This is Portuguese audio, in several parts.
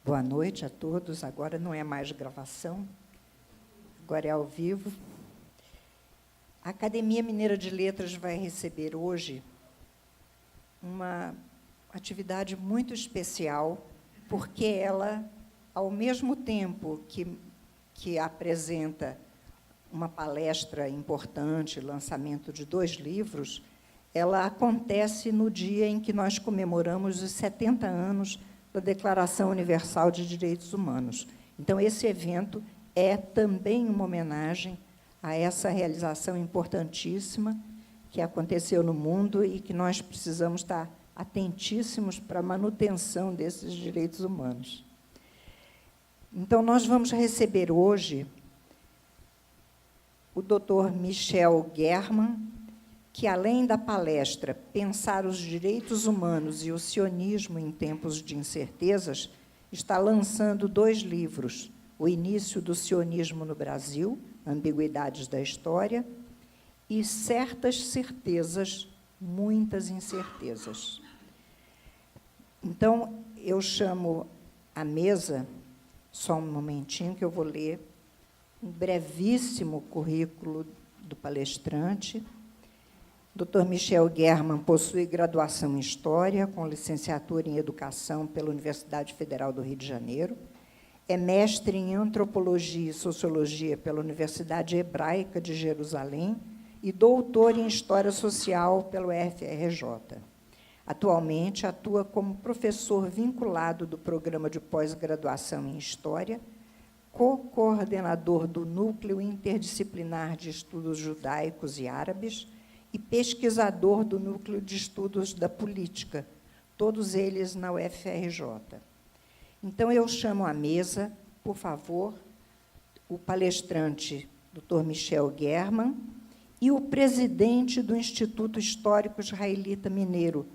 Boa noite a todos. Agora não é mais gravação, agora é ao vivo. A Academia Mineira de Letras vai receber hoje uma atividade muito especial, porque ela, ao mesmo tempo que apresenta uma palestra importante, lançamento de 2 livros, ela acontece no dia em que nós comemoramos os 70 anos da Declaração Universal de Direitos Humanos. Então, esse evento é também uma homenagem a essa realização importantíssima que aconteceu no mundo e que nós precisamos estar atentíssimos para a manutenção desses direitos humanos. Então, nós vamos receber hoje o Dr. Michel German, que, além da palestra Pensar os Direitos Humanos e o Sionismo em Tempos de Incertezas, está lançando 2 livros, O Início do Sionismo no Brasil, Ambiguidades da História, e Certas Certezas, Muitas Incertezas. Então, eu chamo à mesa, só um momentinho, que eu vou ler um brevíssimo currículo do palestrante. Dr. Michel German possui graduação em História, com licenciatura em Educação pela Universidade Federal do Rio de Janeiro. É mestre em Antropologia e Sociologia pela Universidade Hebraica de Jerusalém e doutor em História Social pelo UFRJ. Atualmente, atua como professor vinculado do Programa de Pós-Graduação em História, co-coordenador do Núcleo Interdisciplinar de Estudos Judaicos e Árabes, e pesquisador do Núcleo de Estudos da Política, todos eles na UFRJ. Então, eu chamo à mesa, por favor, o palestrante, Dr. Michel German, e o presidente do Instituto Histórico Israelita Mineiro,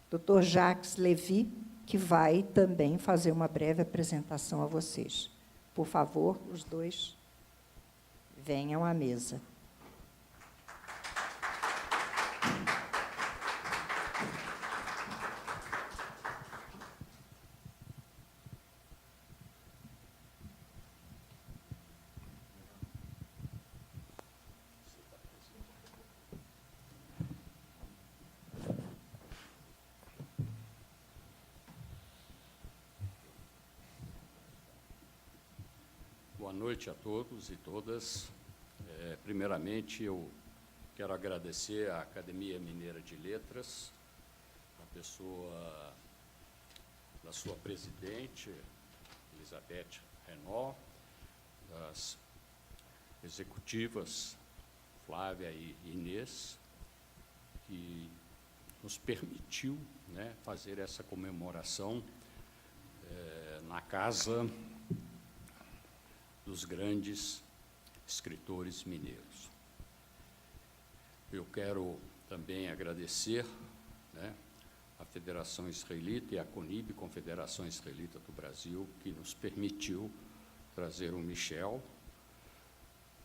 Dr. Jacques Levy, que vai também fazer uma breve apresentação a vocês. Por favor, os 2 venham à mesa. Boa noite a todos e todas. Primeiramente, eu quero agradecer à Academia Mineira de Letras, a pessoa da sua presidente, Elizabeth Renault, das executivas, Flávia e Inês, que nos permitiu, né, fazer essa comemoração na casa dos grandes escritores mineiros. Eu quero também agradecer, né, a Federação Israelita e a CONIB, Confederação Israelita do Brasil, que nos permitiu trazer o Michel,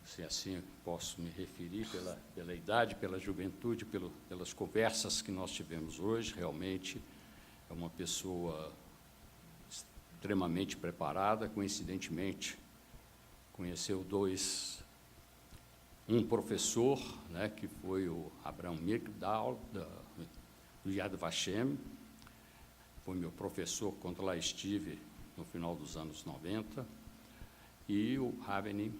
se assim posso me referir, pela idade, pela juventude, pelas conversas que nós tivemos hoje. Realmente é uma pessoa extremamente preparada. Coincidentemente, conheceu um professor, né, que foi o Abraham Migdal, do Yad Vashem, foi meu professor quando lá estive no final dos anos 90, e o Raveni,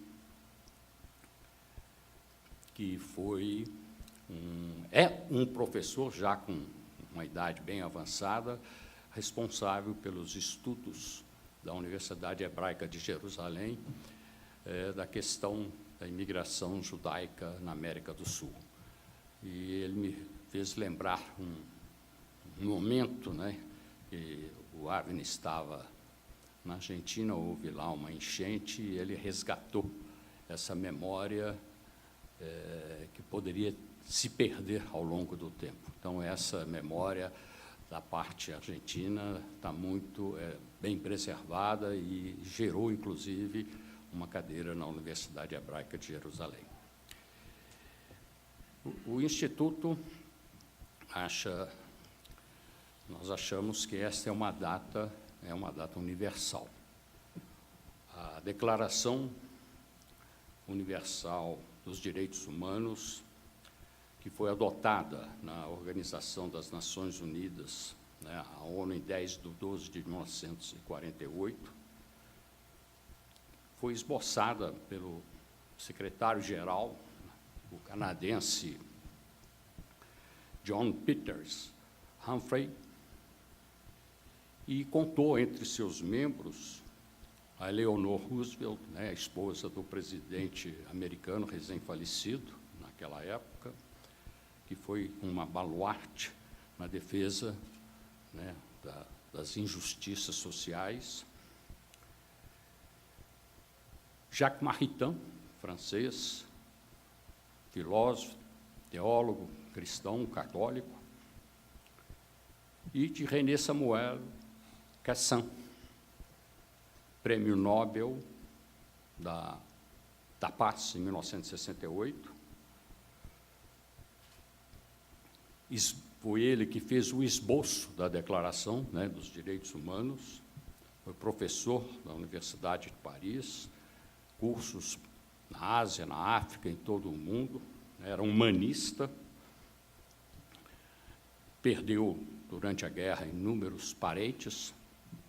que é um professor já com uma idade bem avançada, responsável pelos estudos da Universidade Hebraica de Jerusalém, da questão da imigração judaica na América do Sul. E ele me fez lembrar um momento, né, que o Avni estava na Argentina, houve lá uma enchente, e ele resgatou essa memória que poderia se perder ao longo do tempo. Então, essa memória da parte argentina está muito bem preservada e gerou, inclusive, uma cadeira na Universidade Hebraica de Jerusalém. O Instituto nós achamos que esta é uma data é uma data universal. A Declaração Universal dos Direitos Humanos, que foi adotada na Organização das Nações Unidas, né, a ONU, em 10/12/1948, foi esboçada pelo secretário-geral, o canadense John Peters Humphrey, e contou entre seus membros a Eleanor Roosevelt, né, a esposa do presidente americano recém-falecido naquela época, que foi uma baluarte na defesa, né, das injustiças sociais. Jacques Maritain, francês, filósofo, teólogo, cristão, católico, e de René Samuel Cassin, Prêmio Nobel da Paz, em 1968. Foi ele que fez o esboço da Declaração, né, dos Direitos Humanos, foi professor da Universidade de Paris, cursos na Ásia, na África, em todo o mundo, era humanista, perdeu, durante a guerra, inúmeros parentes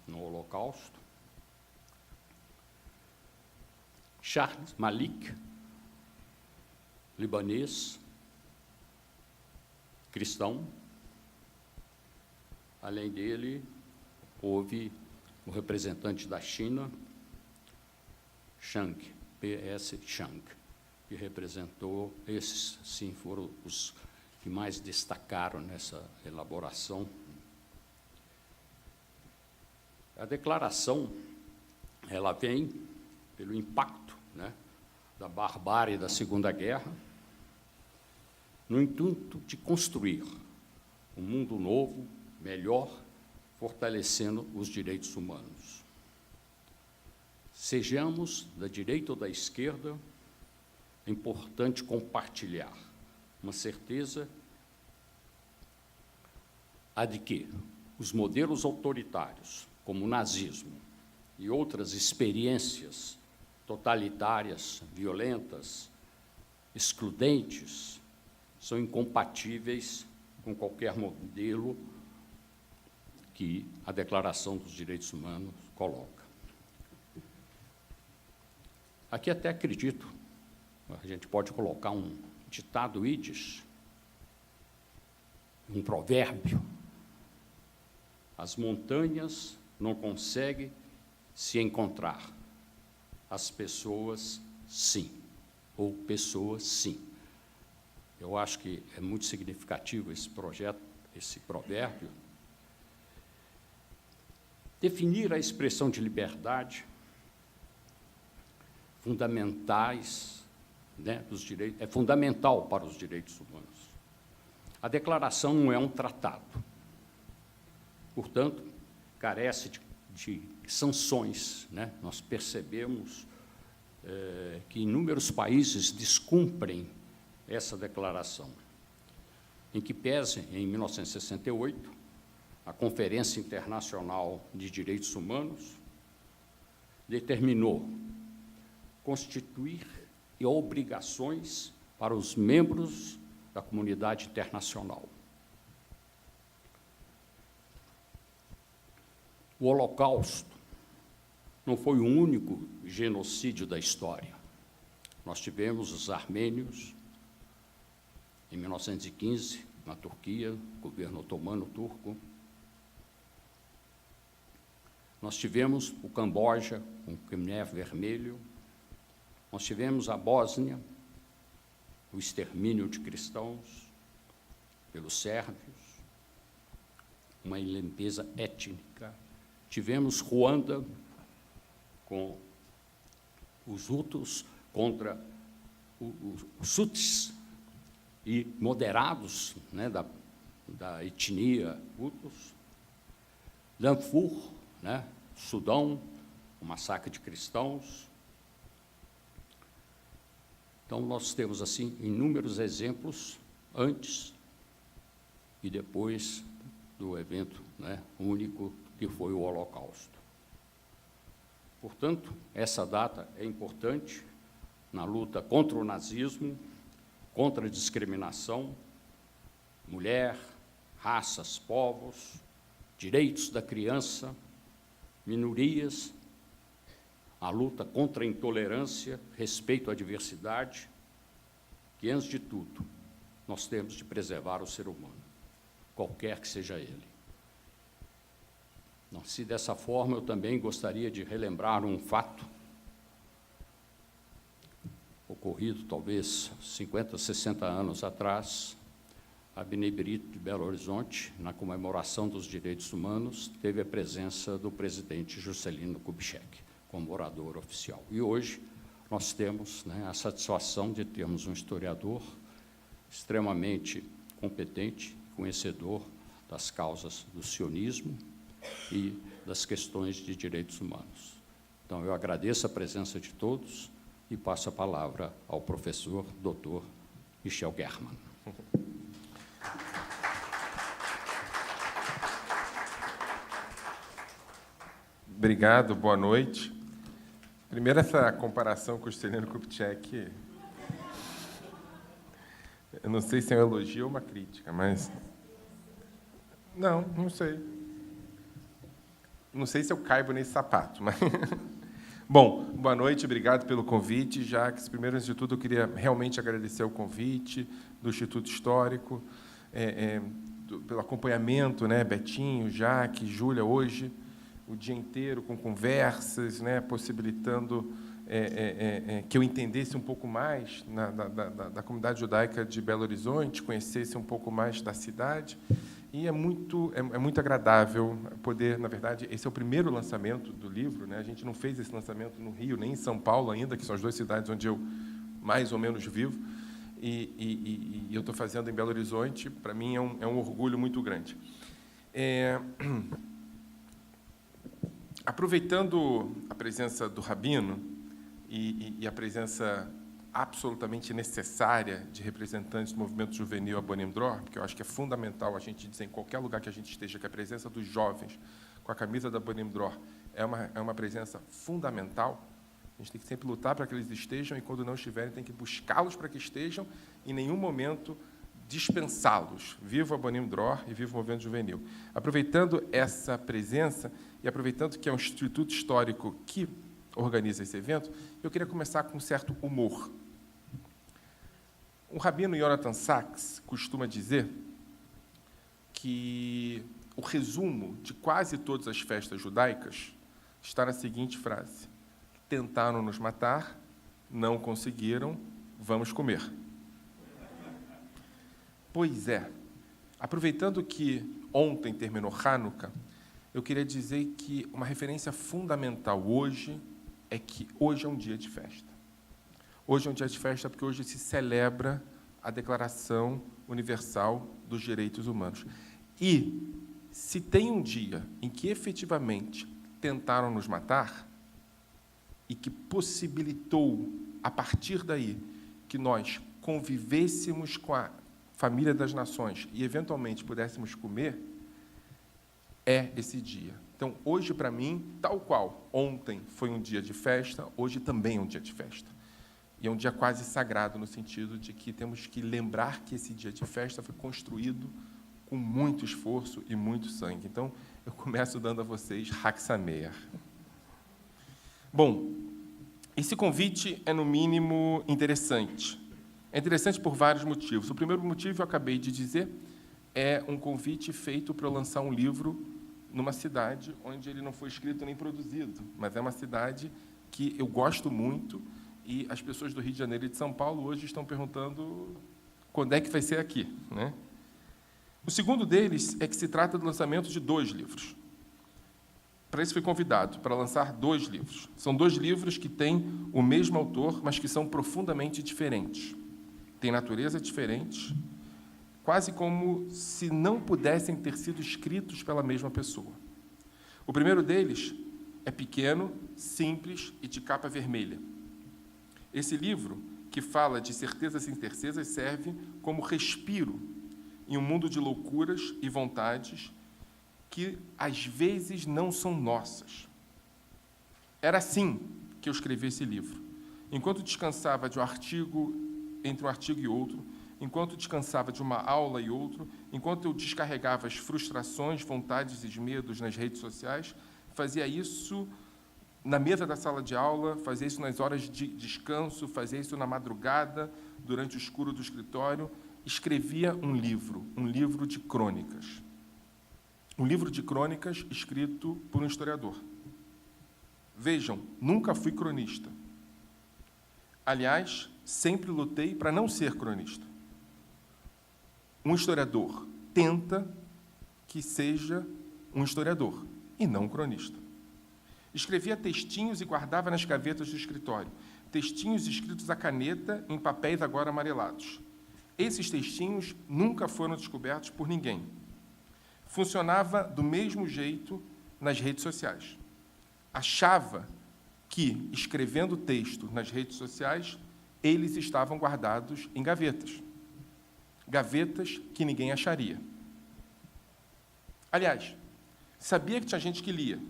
no Holocausto. Charles Malik, libanês, cristão. Além dele, houve o representante da China, Chang, P.S. Chang, que representou, esses, sim, foram os que mais destacaram nessa elaboração. A declaração, ela vem pelo impacto, né, da barbárie da Segunda Guerra, no intuito de construir um mundo novo, melhor, fortalecendo os direitos humanos. Sejamos da direita ou da esquerda, é importante compartilhar uma certeza a de que os modelos autoritários, como o nazismo e outras experiências totalitárias, violentas, excludentes, são incompatíveis com qualquer modelo que a Declaração dos Direitos Humanos coloca. Aqui até acredito, a gente pode colocar um ditado Yiddish, um provérbio: as montanhas não conseguem se encontrar, as pessoas sim, ou pessoas sim. Eu acho que é muito significativo esse projeto, esse provérbio. Definir a expressão de liberdade, fundamentais, né, dos direitos, é fundamental para os direitos humanos. A declaração não é um tratado, portanto, carece de sanções, né? Nós percebemos que inúmeros países descumprem essa declaração, em que pese, em 1968, a Conferência Internacional de Direitos Humanos determinou constituir obrigações para os membros da comunidade internacional. O Holocausto não foi o único genocídio da história. Nós tivemos os armênios, em 1915, na Turquia, governo otomano turco. Nós tivemos o Camboja, com o Khmer Vermelho. Nós tivemos a Bósnia, o extermínio de cristãos pelos sérvios, uma limpeza étnica. Tivemos Ruanda, com os Hutus contra os Tutsis e moderados, né, da etnia Hutus. Darfur, né, Sudão, o massacre de cristãos. Então, nós temos, assim, inúmeros exemplos antes e depois do evento, né, único que foi o Holocausto. Portanto, essa data é importante na luta contra o nazismo, contra a discriminação, mulher, raças, povos, direitos da criança, minorias, a luta contra a intolerância, respeito à diversidade, que, antes de tudo, nós temos de preservar o ser humano, qualquer que seja ele. Se dessa forma, eu também gostaria de relembrar um fato ocorrido, talvez, 50, 60 anos atrás. A Bnei Brit de Belo Horizonte, na comemoração dos direitos humanos, teve a presença do presidente Juscelino Kubitschek, como orador oficial. E hoje nós temos, a satisfação de termos um historiador extremamente competente, conhecedor das causas do sionismo e das questões de direitos humanos. Então, eu agradeço a presença de todos e passo a palavra ao professor Dr. Michel German. Obrigado, boa noite. Primeiro, essa comparação com o Juscelino Kubitschek, eu não sei se é um elogio ou uma crítica, mas... Não sei. Não sei se eu caibo nesse sapato, mas... Bom, boa noite, obrigado pelo convite. Jacques, primeiro, antes de tudo, eu queria realmente agradecer o convite do Instituto Histórico, pelo acompanhamento, Betinho, Jacques, Júlia, hoje, o dia inteiro com conversas, possibilitando que eu entendesse um pouco mais da comunidade judaica de Belo Horizonte, conhecesse um pouco mais da cidade. E é muito agradável poder, na verdade, esse é o primeiro lançamento do livro, A gente não fez esse lançamento no Rio, nem em São Paulo ainda, que são as duas cidades onde eu mais ou menos vivo, e eu estou fazendo em Belo Horizonte. Para mim é um orgulho muito grande. Aproveitando a presença do Rabino e a presença absolutamente necessária de representantes do movimento juvenil Abonim Dror, porque eu acho que é fundamental a gente dizer em qualquer lugar que a gente esteja que a presença dos jovens com a camisa da Abonim Dror é uma presença fundamental. A gente tem que sempre lutar para que eles estejam, e quando não estiverem, tem que buscá-los para que estejam, em nenhum momento dispensá-los. Viva o Abonim Dror e viva o movimento juvenil. Aproveitando essa presença e aproveitando que é um instituto histórico que organiza esse evento, eu queria começar com um certo humor. O rabino Jonathan Sachs costuma dizer que o resumo de quase todas as festas judaicas está na seguinte frase: tentaram nos matar, não conseguiram, vamos comer. Pois é. Aproveitando que ontem terminou Hanukkah, eu queria dizer que uma referência fundamental hoje é que hoje é um dia de festa. Hoje é um dia de festa porque hoje se celebra a Declaração Universal dos Direitos Humanos. E, se tem um dia em que efetivamente tentaram nos matar e que possibilitou, a partir daí, que nós convivêssemos com a família das nações e, eventualmente, pudéssemos comer, é esse dia. Então, hoje, para mim, tal qual ontem foi um dia de festa, hoje também é um dia de festa. E é um dia quase sagrado, no sentido de que temos que lembrar que esse dia de festa foi construído com muito esforço e muito sangue. Então, eu começo dando a vocês Hag Sameach. Bom, esse convite é, no mínimo, interessante. É interessante por vários motivos. O primeiro motivo, eu acabei de dizer, é um convite feito para eu lançar um livro numa cidade onde ele não foi escrito nem produzido, mas é uma cidade que eu gosto muito, e as pessoas do Rio de Janeiro e de São Paulo hoje estão perguntando quando é que vai ser aqui, O segundo deles é que se trata do lançamento de 2 livros. Para isso fui convidado, para lançar 2 livros. São 2 livros que têm o mesmo autor, mas que são profundamente diferentes. Têm natureza diferente, quase como se não pudessem ter sido escritos pela mesma pessoa. O primeiro deles é pequeno, simples e de capa vermelha. Esse livro, que fala de certezas e incertezas, serve como respiro em um mundo de loucuras e vontades que às vezes não são nossas. Era assim que eu escrevi esse livro. Enquanto descansava de um artigo, entre um artigo e outro, enquanto descansava de uma aula e outro, enquanto eu descarregava as frustrações, vontades e medos nas redes sociais, fazia isso na mesa da sala de aula, fazia isso nas horas de descanso, fazia isso na madrugada, durante o escuro do escritório, escrevia um livro de crônicas. Um livro de crônicas escrito por um historiador. Vejam, nunca fui cronista. Aliás, sempre lutei para não ser cronista. Um historiador tenta que seja um historiador, e não um cronista. Escrevia textinhos e guardava nas gavetas do escritório. Textinhos escritos à caneta em papéis agora amarelados. Esses textinhos nunca foram descobertos por ninguém. Funcionava do mesmo jeito nas redes sociais. Achava que, escrevendo texto nas redes sociais, eles estavam guardados em gavetas. Gavetas que ninguém acharia. Aliás, sabia que tinha gente que lia.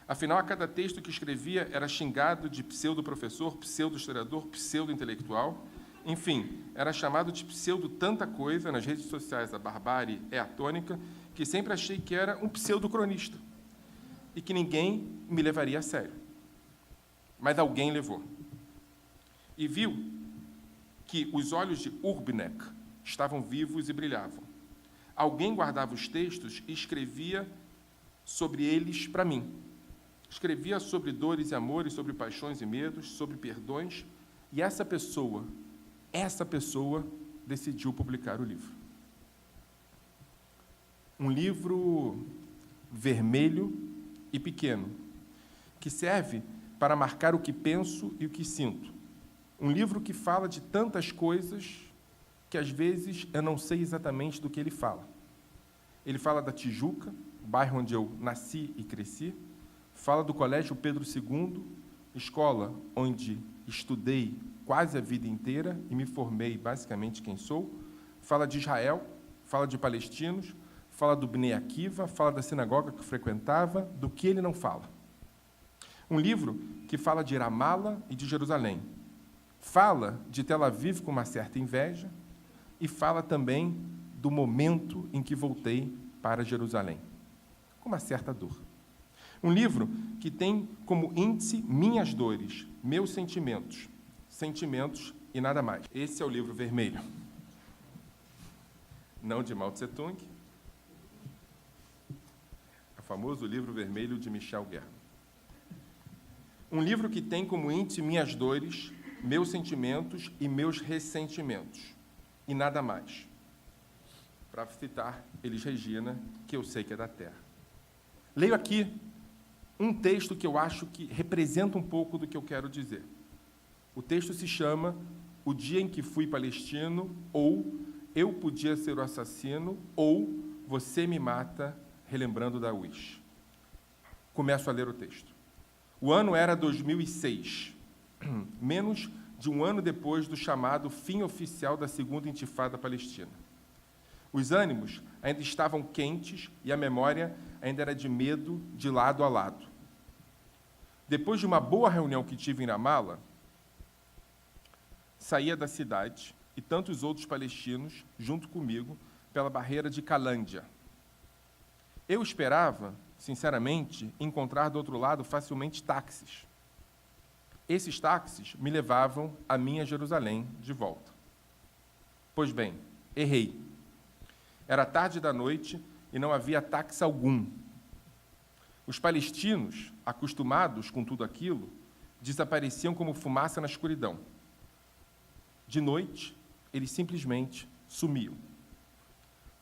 Afinal, a cada texto que escrevia era xingado de pseudo-professor, pseudo-historiador, pseudo-intelectual. Enfim, era chamado de pseudo-tanta coisa nas redes sociais, a barbárie é atônica, que sempre achei que era um pseudo-cronista e que ninguém me levaria a sério. Mas alguém levou. E viu que os olhos de Urbinek estavam vivos e brilhavam. Alguém guardava os textos e escrevia sobre eles para mim. Escrevia sobre dores e amores, sobre paixões e medos, sobre perdões, e essa pessoa decidiu publicar o livro. Um livro vermelho e pequeno, que serve para marcar o que penso e o que sinto. Um livro que fala de tantas coisas que, às vezes, eu não sei exatamente do que ele fala. Ele fala da Tijuca, bairro onde eu nasci e cresci, fala do Colégio Pedro II, escola onde estudei quase a vida inteira e me formei basicamente quem sou, fala de Israel, fala de palestinos, fala do Bnei Akiva, fala da sinagoga que frequentava, do que ele não fala. Um livro que fala de Ramala e de Jerusalém. Fala de Tel Aviv com uma certa inveja e fala também do momento em que voltei para Jerusalém, com uma certa dor. Um livro que tem como índice minhas dores, meus sentimentos, sentimentos e nada mais. Esse é o livro vermelho. Não de Mao Tse-tung, é o famoso livro vermelho de Michel Guerra. Um livro que tem como índice minhas dores, meus sentimentos e meus ressentimentos, e nada mais. Para citar Elis Regina, que eu sei que é da terra. Leio aqui um texto que eu acho que representa um pouco do que eu quero dizer. O texto se chama O Dia em que Fui Palestino, ou Eu Podia Ser o Assassino, ou Você Me Mata, relembrando da Wish. Começo a ler o texto. O ano era 2006, menos de um ano depois do chamado fim oficial da Segunda Intifada Palestina. Os ânimos ainda estavam quentes e a memória ainda era de medo de lado a lado. Depois de uma boa reunião que tive em Ramala, saía da cidade e tantos outros palestinos, junto comigo, pela barreira de Calândia. Eu esperava, sinceramente, encontrar do outro lado facilmente táxis. Esses táxis me levavam a minha Jerusalém de volta. Pois bem, errei. Era tarde da noite e não havia táxi algum. Os palestinos, acostumados com tudo aquilo, desapareciam como fumaça na escuridão. De noite, eles simplesmente sumiam.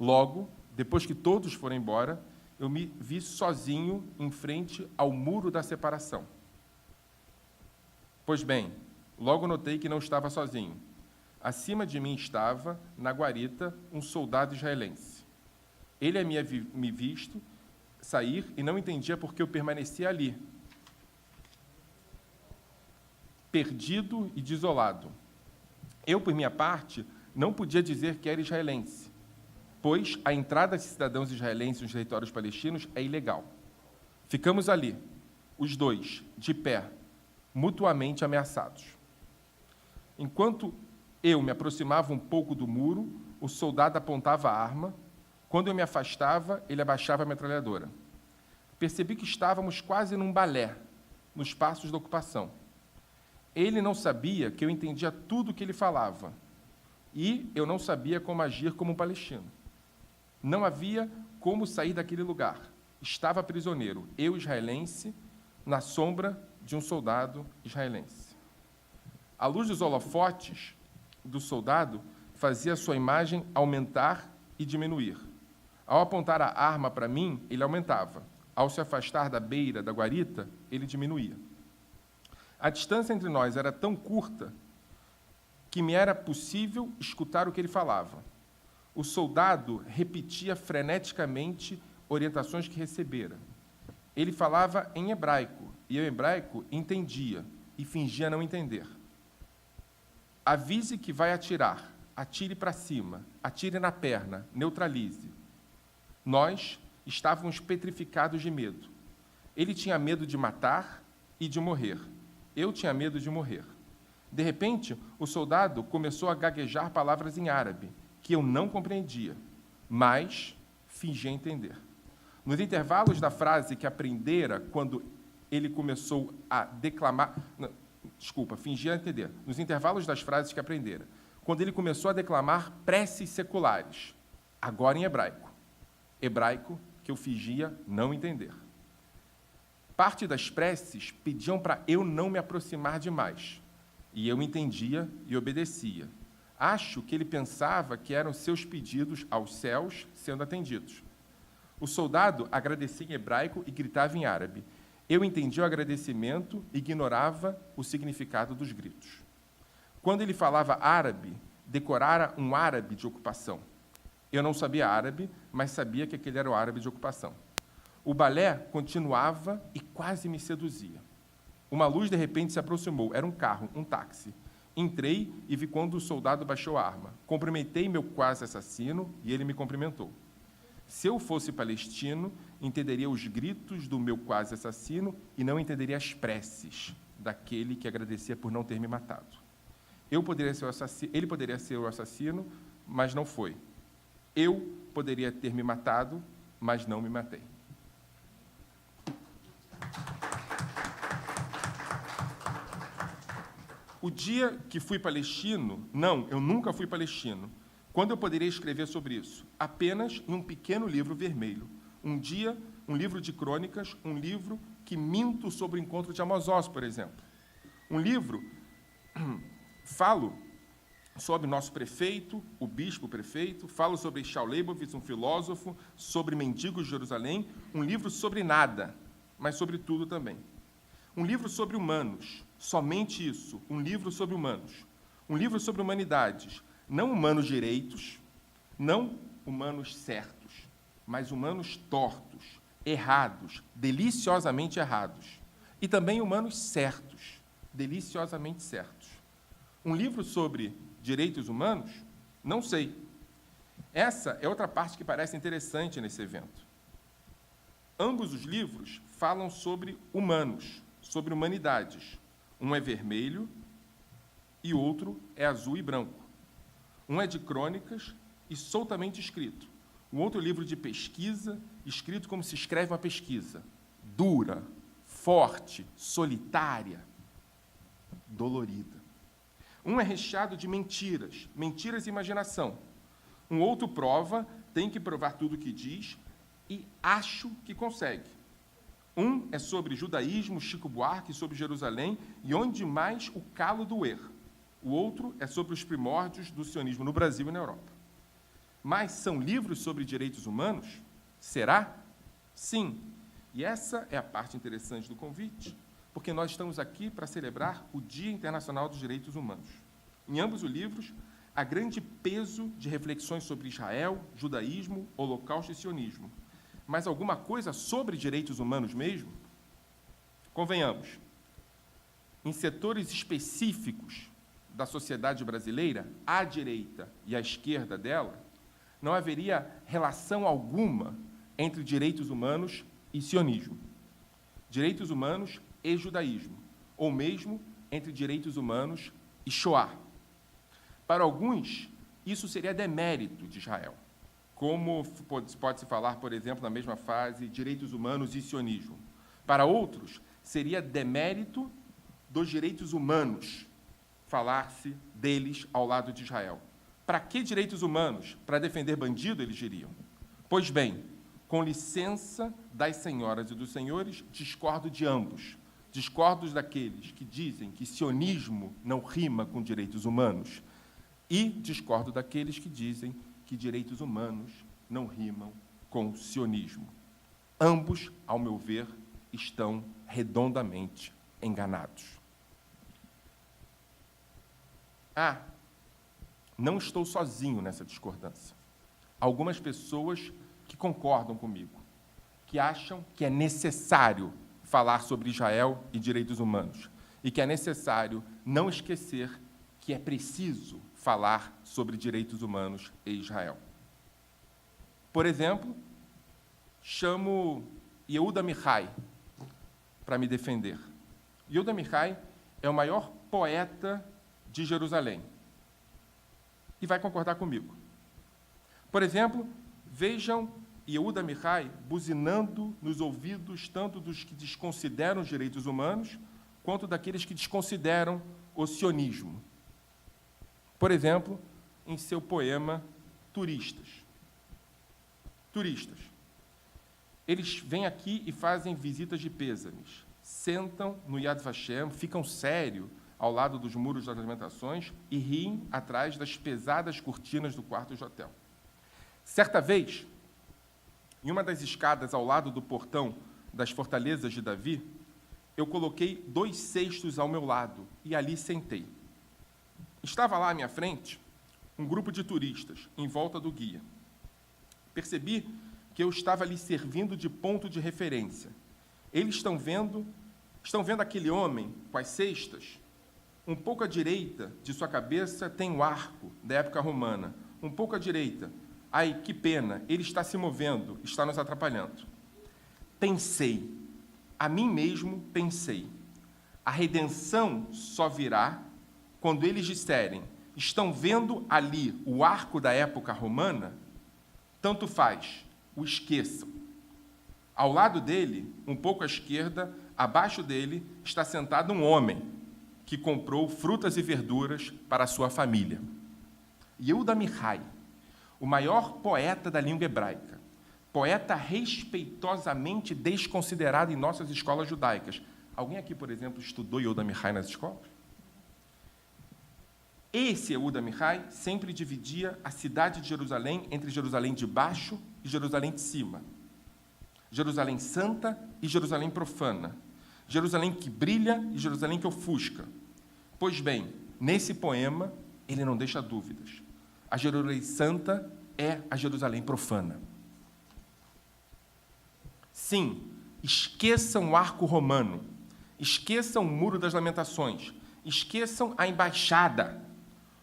Logo, depois que todos foram embora, eu me vi sozinho em frente ao muro da separação. Pois bem, logo notei que não estava sozinho. Acima de mim estava, na guarita, um soldado israelense. Ele havia me visto sair e não entendia por que eu permanecia ali, perdido e desolado. Eu, por minha parte, não podia dizer que era israelense. pois a entrada de cidadãos israelenses nos territórios palestinos é ilegal. Ficamos ali, os dois, de pé, mutuamente ameaçados. Enquanto eu me aproximava um pouco do muro, o soldado apontava a arma. Quando eu me afastava, ele abaixava a metralhadora. Percebi que estávamos quase num balé, nos passos da ocupação. Ele não sabia que eu entendia tudo o que ele falava, e eu não sabia como agir como um palestino. Não havia como sair daquele lugar. Estava prisioneiro, eu israelense, na sombra de um soldado israelense. A luz dos holofotes do soldado fazia sua imagem aumentar e diminuir. Ao apontar a arma para mim, ele aumentava. Ao se afastar da beira da guarita, ele diminuía. A distância entre nós era tão curta que me era possível escutar o que ele falava. O soldado repetia freneticamente orientações que recebera. Ele falava em hebraico, e eu, em hebraico, entendia e fingia não entender. Avise que vai atirar, atire para cima, atire na perna, neutralize. Nós estávamos petrificados de medo. Ele tinha medo de matar e de morrer. Eu tinha medo de morrer. De repente, o soldado começou a gaguejar palavras em árabe, que eu não compreendia, mas fingia entender. Nos intervalos da frase que aprendera quando ele começou a declamar... fingia entender. Nos intervalos das frases que aprendera, quando ele começou a declamar preces seculares, agora em hebraico. Hebraico que eu fingia não entender. Parte das preces pediam para eu não me aproximar demais. E eu entendia e obedecia. Acho que ele pensava que eram seus pedidos aos céus sendo atendidos. O soldado agradecia em hebraico e gritava em árabe. Eu entendia o agradecimento e ignorava o significado dos gritos. Quando ele falava árabe, decorara um árabe de ocupação. Eu não sabia árabe, mas sabia que aquele era o árabe de ocupação. O balé continuava e quase me seduzia. Uma luz, de repente, se aproximou. Era um carro, um táxi. Entrei e vi quando o soldado baixou a arma. Cumprimentei meu quase assassino e ele me cumprimentou. Se eu fosse palestino, entenderia os gritos do meu quase assassino e não entenderia as preces daquele que agradecia por não ter me matado. Ele poderia ser o assassino, mas não foi. Eu poderia ter me matado, mas não me matei. O dia que fui palestino, eu nunca fui palestino. Quando eu poderia escrever sobre isso? Apenas em um pequeno livro vermelho. Um dia, um livro de crônicas, um livro que minto sobre o encontro de Amós, por exemplo. Um livro, falo sobre nosso prefeito, o bispo-prefeito, falo sobre Shaul Leibowitz, um filósofo, sobre mendigos de Jerusalém, um livro sobre nada, mas sobre tudo também. Um livro sobre humanos, somente isso, um livro sobre humanos. Um livro sobre humanidades, não humanos direitos, não humanos certos, mas humanos tortos, errados, deliciosamente errados. E também humanos certos, deliciosamente certos. Um livro sobre direitos humanos? Não sei. Essa é outra parte que parece interessante nesse evento. Ambos os livros falam sobre humanos, sobre humanidades. Um é vermelho e o outro é azul e branco. Um é de crônicas e soltamente escrito. O outro livro de pesquisa, escrito como se escreve uma pesquisa. Dura, forte, solitária, dolorida. Um é recheado de mentiras, mentiras e imaginação. Um outro prova, tem que provar tudo o que diz e acho que consegue. Um é sobre judaísmo, Chico Buarque, sobre Jerusalém e onde mais o calo doer. O outro é sobre os primórdios do sionismo no Brasil e na Europa. Mas são livros sobre direitos humanos? Será? Sim. E essa é a parte interessante do convite, porque nós estamos aqui para celebrar o Dia Internacional dos Direitos Humanos. Em ambos os livros, há grande peso de reflexões sobre Israel, judaísmo, holocausto e sionismo. Mas alguma coisa sobre direitos humanos mesmo? Convenhamos, em setores específicos da sociedade brasileira, à direita e à esquerda dela, não haveria relação alguma entre direitos humanos e sionismo, direitos humanos e judaísmo, ou mesmo entre direitos humanos e Shoah. Para alguns, isso seria demérito de Israel, como pode-se falar, por exemplo, na mesma fase, direitos humanos e sionismo. Para outros, seria demérito dos direitos humanos falar-se deles ao lado de Israel. Para que direitos humanos? Para defender bandido, eles diriam. Pois bem, com licença das senhoras e dos senhores, discordo de ambos. Discordo daqueles que dizem que sionismo não rima com direitos humanos e discordo daqueles que dizem que direitos humanos não rimam com sionismo. Ambos, ao meu ver, estão redondamente enganados. Não estou sozinho nessa discordância. Algumas pessoas que concordam comigo, que acham que é necessário falar sobre Israel e direitos humanos, e que é necessário não esquecer que é preciso falar sobre direitos humanos e Israel. Por exemplo, chamo Yehuda Amichai para me defender. Yehuda Amichai é o maior poeta de Jerusalém. E vai concordar comigo. Por exemplo, vejam Yehuda Amichai buzinando nos ouvidos tanto dos que desconsideram os direitos humanos, quanto daqueles que desconsideram o sionismo. Por exemplo, em seu poema Turistas. Turistas. Eles vêm aqui e fazem visitas de pêsames, sentam no Yad Vashem, ficam sérios ao lado dos muros das lamentações e riem atrás das pesadas cortinas do quarto de hotel. Certa vez, em uma das escadas ao lado do portão das fortalezas de Davi, eu coloquei 2 cestos ao meu lado e ali sentei. Estava lá à minha frente um grupo de turistas em volta do guia. Percebi que eu estava ali servindo de ponto de referência. Eles estão vendo aquele homem com as cestas. Um pouco à direita de sua cabeça tem o arco da época romana. Um pouco à direita. Ai, que pena, ele está se movendo, está nos atrapalhando. Pensei, a mim mesmo pensei, a redenção só virá quando eles disserem, estão vendo ali o arco da época romana? Tanto faz, o esqueçam. Ao lado dele, um pouco à esquerda, abaixo dele, está sentado um homem que comprou frutas e verduras para a sua família. Yehuda Amichai, o maior poeta da língua hebraica, poeta respeitosamente desconsiderado em nossas escolas judaicas. Alguém aqui, por exemplo, estudou Yehuda Amichai nas escolas? Esse Yehuda Amichai sempre dividia a cidade de Jerusalém entre Jerusalém de baixo e Jerusalém de cima. Jerusalém santa e Jerusalém profana. Jerusalém que brilha e Jerusalém que ofusca. Pois bem, nesse poema, ele não deixa dúvidas. A Jerusalém santa é a Jerusalém profana. Sim, esqueçam o arco romano, esqueçam o muro das lamentações, esqueçam a embaixada.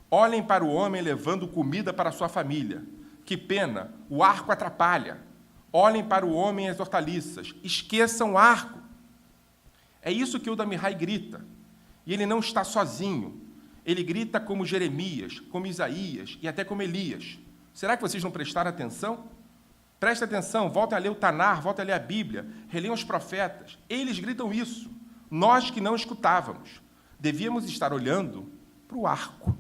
Olhem para o homem levando comida para a sua família. Que pena, o arco atrapalha. Olhem para o homem e as hortaliças, esqueçam o arco. É isso que o Yehuda Amichai grita. E ele não está sozinho. Ele grita como Jeremias, como Isaías e até como Elias. Será que vocês não prestaram atenção? Prestem atenção, voltem a ler o Tanar, voltem a ler a Bíblia, releiam os profetas. Eles gritam isso. Nós que não escutávamos. Devíamos estar olhando para o arco.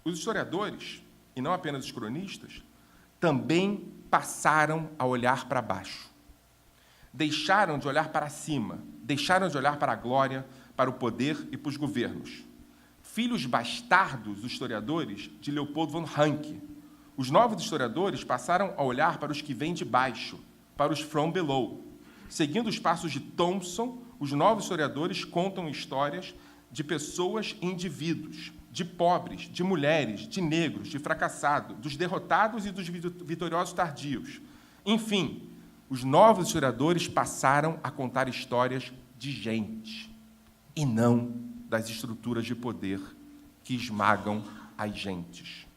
Os historiadores, e não apenas os cronistas, também passaram a olhar para baixo. Deixaram de olhar para cima, deixaram de olhar para a glória, para o poder e para os governos. Filhos bastardos dos historiadores de Leopold von Ranke, os novos historiadores passaram a olhar para os que vêm de baixo, para os from below. Seguindo os passos de Thompson, os novos historiadores contam histórias de pessoas e indivíduos, de pobres, de mulheres, de negros, de fracassados, dos derrotados e dos vitoriosos tardios. Enfim, os novos historiadores passaram a contar histórias de gente, e não das estruturas de poder que esmagam as gentes.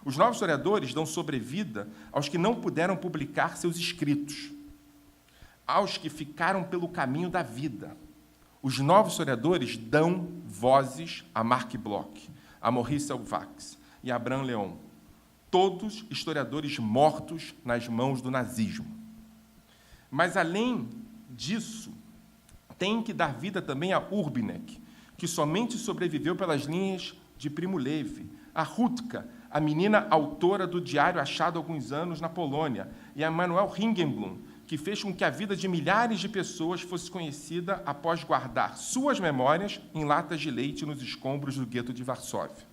Os novos historiadores dão sobrevida aos que não puderam publicar seus escritos, aos que ficaram pelo caminho da vida. Os novos historiadores dão vozes a Marc Bloch, a Maurice Elvax e a Abraham Leon, todos historiadores mortos nas mãos do nazismo. Mas, além disso, tem que dar vida também a Urbinek, que somente sobreviveu pelas linhas de Primo Levi, a Rutka, a menina autora do diário achado há alguns anos na Polônia, e a Manuel Ringenblum, que fez com que a vida de milhares de pessoas fosse conhecida após guardar suas memórias em latas de leite nos escombros do gueto de Varsóvia.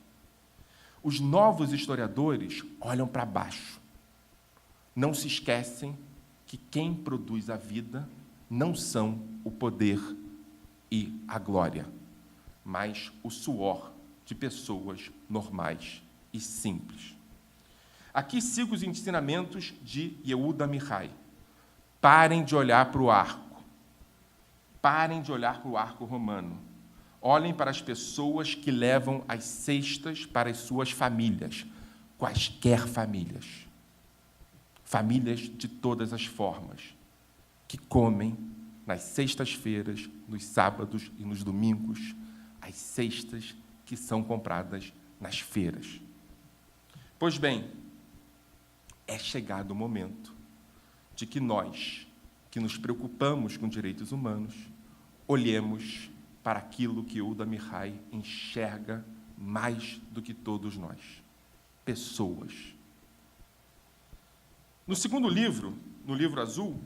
Os novos historiadores olham para baixo. Não se esquecem que quem produz a vida não são o poder e a glória, mas o suor de pessoas normais e simples. Aqui sigo os ensinamentos de Yehuda Amichai. Parem de olhar para o arco. Parem de olhar para o arco romano. Olhem para as pessoas que levam as cestas para as suas famílias, quaisquer famílias. Famílias de todas as formas, que comem nas sextas-feiras, nos sábados e nos domingos, as cestas que são compradas nas feiras. Pois bem, é chegado o momento de que nós, que nos preocupamos com direitos humanos, olhemos para aquilo que Yehuda Amichai enxerga mais do que todos nós: pessoas. No segundo livro, no livro azul,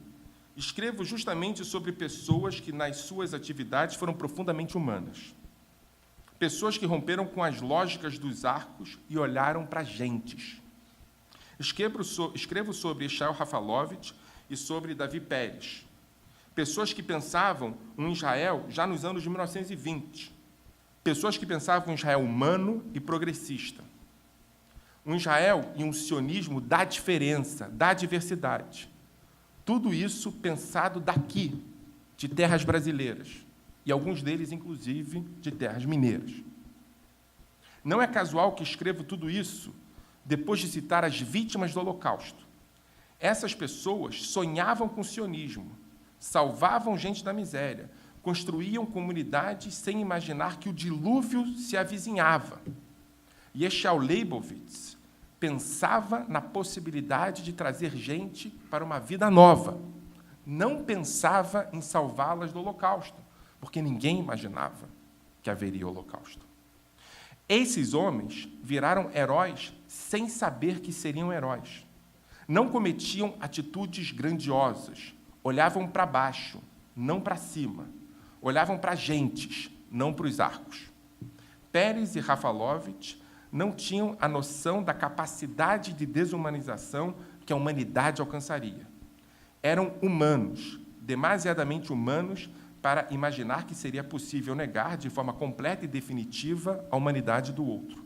escrevo justamente sobre pessoas que, nas suas atividades, foram profundamente humanas. Pessoas que romperam com as lógicas dos arcos e olharam para gentes. Escrevo sobre Yeshayahu Rafalovich e sobre Davi Pérez. Pessoas que pensavam em Israel já nos anos de 1920. Pessoas que pensavam em Israel humano e progressista. Um Israel e um sionismo da diferença, da diversidade. Tudo isso pensado daqui, de terras brasileiras, e alguns deles, inclusive, de terras mineiras. Não é casual que escrevo tudo isso depois de citar as vítimas do Holocausto. Essas pessoas sonhavam com o sionismo, salvavam gente da miséria, construíam comunidades sem imaginar que o dilúvio se avizinhava. Yeshayahu Leibovitz pensava na possibilidade de trazer gente para uma vida nova. Não pensava em salvá-las do Holocausto, porque ninguém imaginava que haveria Holocausto. Esses homens viraram heróis sem saber que seriam heróis. Não cometiam atitudes grandiosas, olhavam para baixo, não para cima. Olhavam para gentes, não para os arcos. Pérez e Rafalovich não tinham a noção da capacidade de desumanização que a humanidade alcançaria. Eram humanos, demasiadamente humanos, para imaginar que seria possível negar de forma completa e definitiva a humanidade do outro.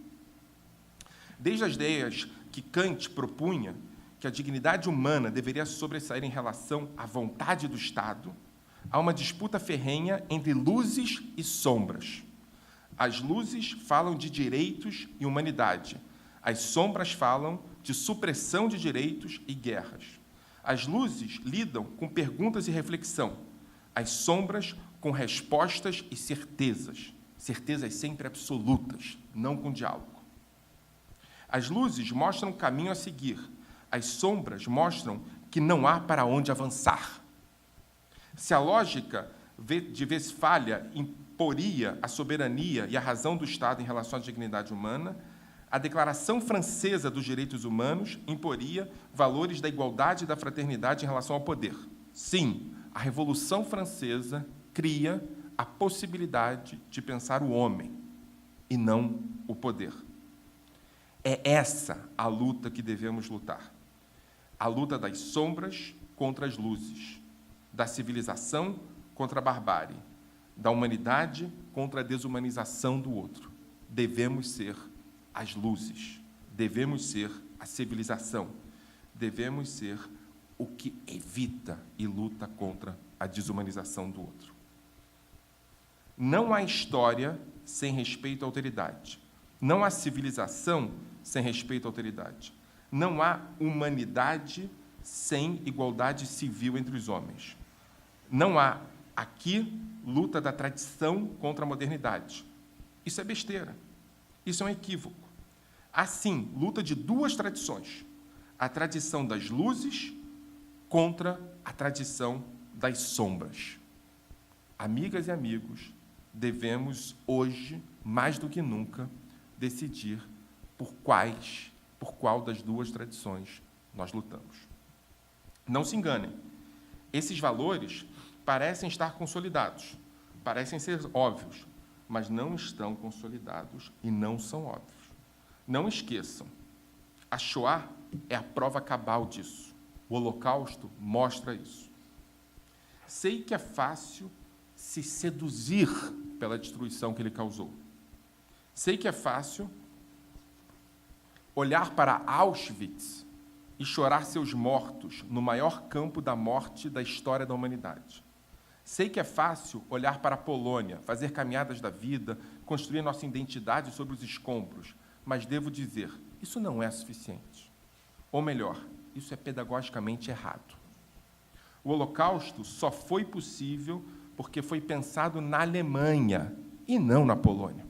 Desde as ideias que Kant propunha, que a dignidade humana deveria sobressair em relação à vontade do Estado, há uma disputa ferrenha entre luzes e sombras. As luzes falam de direitos e humanidade. As sombras falam de supressão de direitos e guerras. As luzes lidam com perguntas e reflexão. As sombras com respostas e certezas. Certezas sempre absolutas, não com diálogo. As luzes mostram o caminho a seguir. As sombras mostram que não há para onde avançar. Se a lógica de Westfália imporia a soberania e a razão do Estado em relação à dignidade humana, a Declaração Francesa dos Direitos Humanos imporia valores da igualdade e da fraternidade em relação ao poder. Sim, a Revolução Francesa cria a possibilidade de pensar o homem e não o poder. É essa a luta que devemos lutar. A luta das sombras contra as luzes, da civilização contra a barbárie, da humanidade contra a desumanização do outro. Devemos ser as luzes, devemos ser a civilização, devemos ser o que evita e luta contra a desumanização do outro. Não há história sem respeito à autoridade. Não há civilização sem respeito à autoridade. Não há humanidade sem igualdade civil entre os homens. Não há, aqui, luta da tradição contra a modernidade. Isso é besteira. Isso é um equívoco. Há, sim, luta de duas tradições. A tradição das luzes contra a tradição das sombras. Amigas e amigos, devemos, hoje, mais do que nunca, decidir por qual das duas tradições nós lutamos. Não se enganem, esses valores parecem estar consolidados, parecem ser óbvios, mas não estão consolidados e não são óbvios. Não esqueçam, a Shoah é a prova cabal disso. O Holocausto mostra isso. Sei que é fácil se seduzir pela destruição que ele causou. Sei que é fácil olhar para Auschwitz e chorar seus mortos no maior campo da morte da história da humanidade. Sei que é fácil olhar para a Polônia, fazer caminhadas da vida, construir nossa identidade sobre os escombros, mas devo dizer, isso não é suficiente. Ou melhor, isso é pedagogicamente errado. O Holocausto só foi possível porque foi pensado na Alemanha e não na Polônia.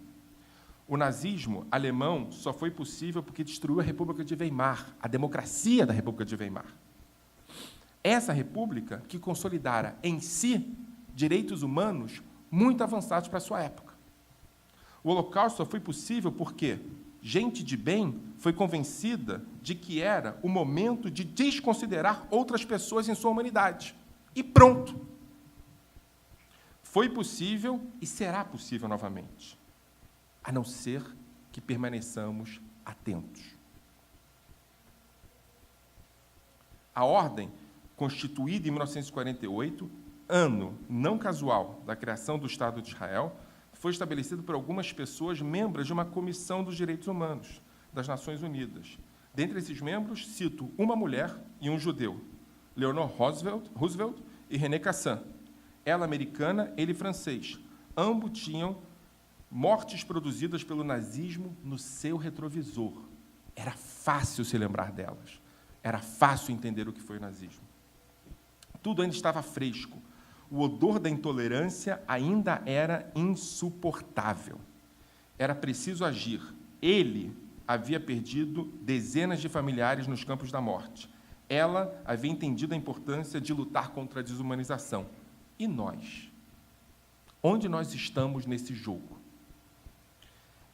O nazismo alemão só foi possível porque destruiu a República de Weimar, a democracia da República de Weimar. Essa república que consolidara em si direitos humanos muito avançados para a sua época. O Holocausto só foi possível porque gente de bem foi convencida de que era o momento de desconsiderar outras pessoas em sua humanidade. E pronto. Foi possível e será possível novamente, a não ser que permaneçamos atentos. A ordem, constituída em 1948, ano não casual da criação do Estado de Israel, foi estabelecida por algumas pessoas membros de uma comissão dos direitos humanos das Nações Unidas. Dentre esses membros, cito uma mulher e um judeu, Eleanor Roosevelt e René Cassin. Ela americana, ele francês. Ambos tinham mortes produzidas pelo nazismo no seu retrovisor. Era fácil se lembrar delas. Era fácil entender o que foi o nazismo. Tudo ainda estava fresco. O odor da intolerância ainda era insuportável. Era preciso agir. Ele havia perdido dezenas de familiares nos campos da morte. Ela havia entendido a importância de lutar contra a desumanização. E nós? Onde nós estamos nesse jogo?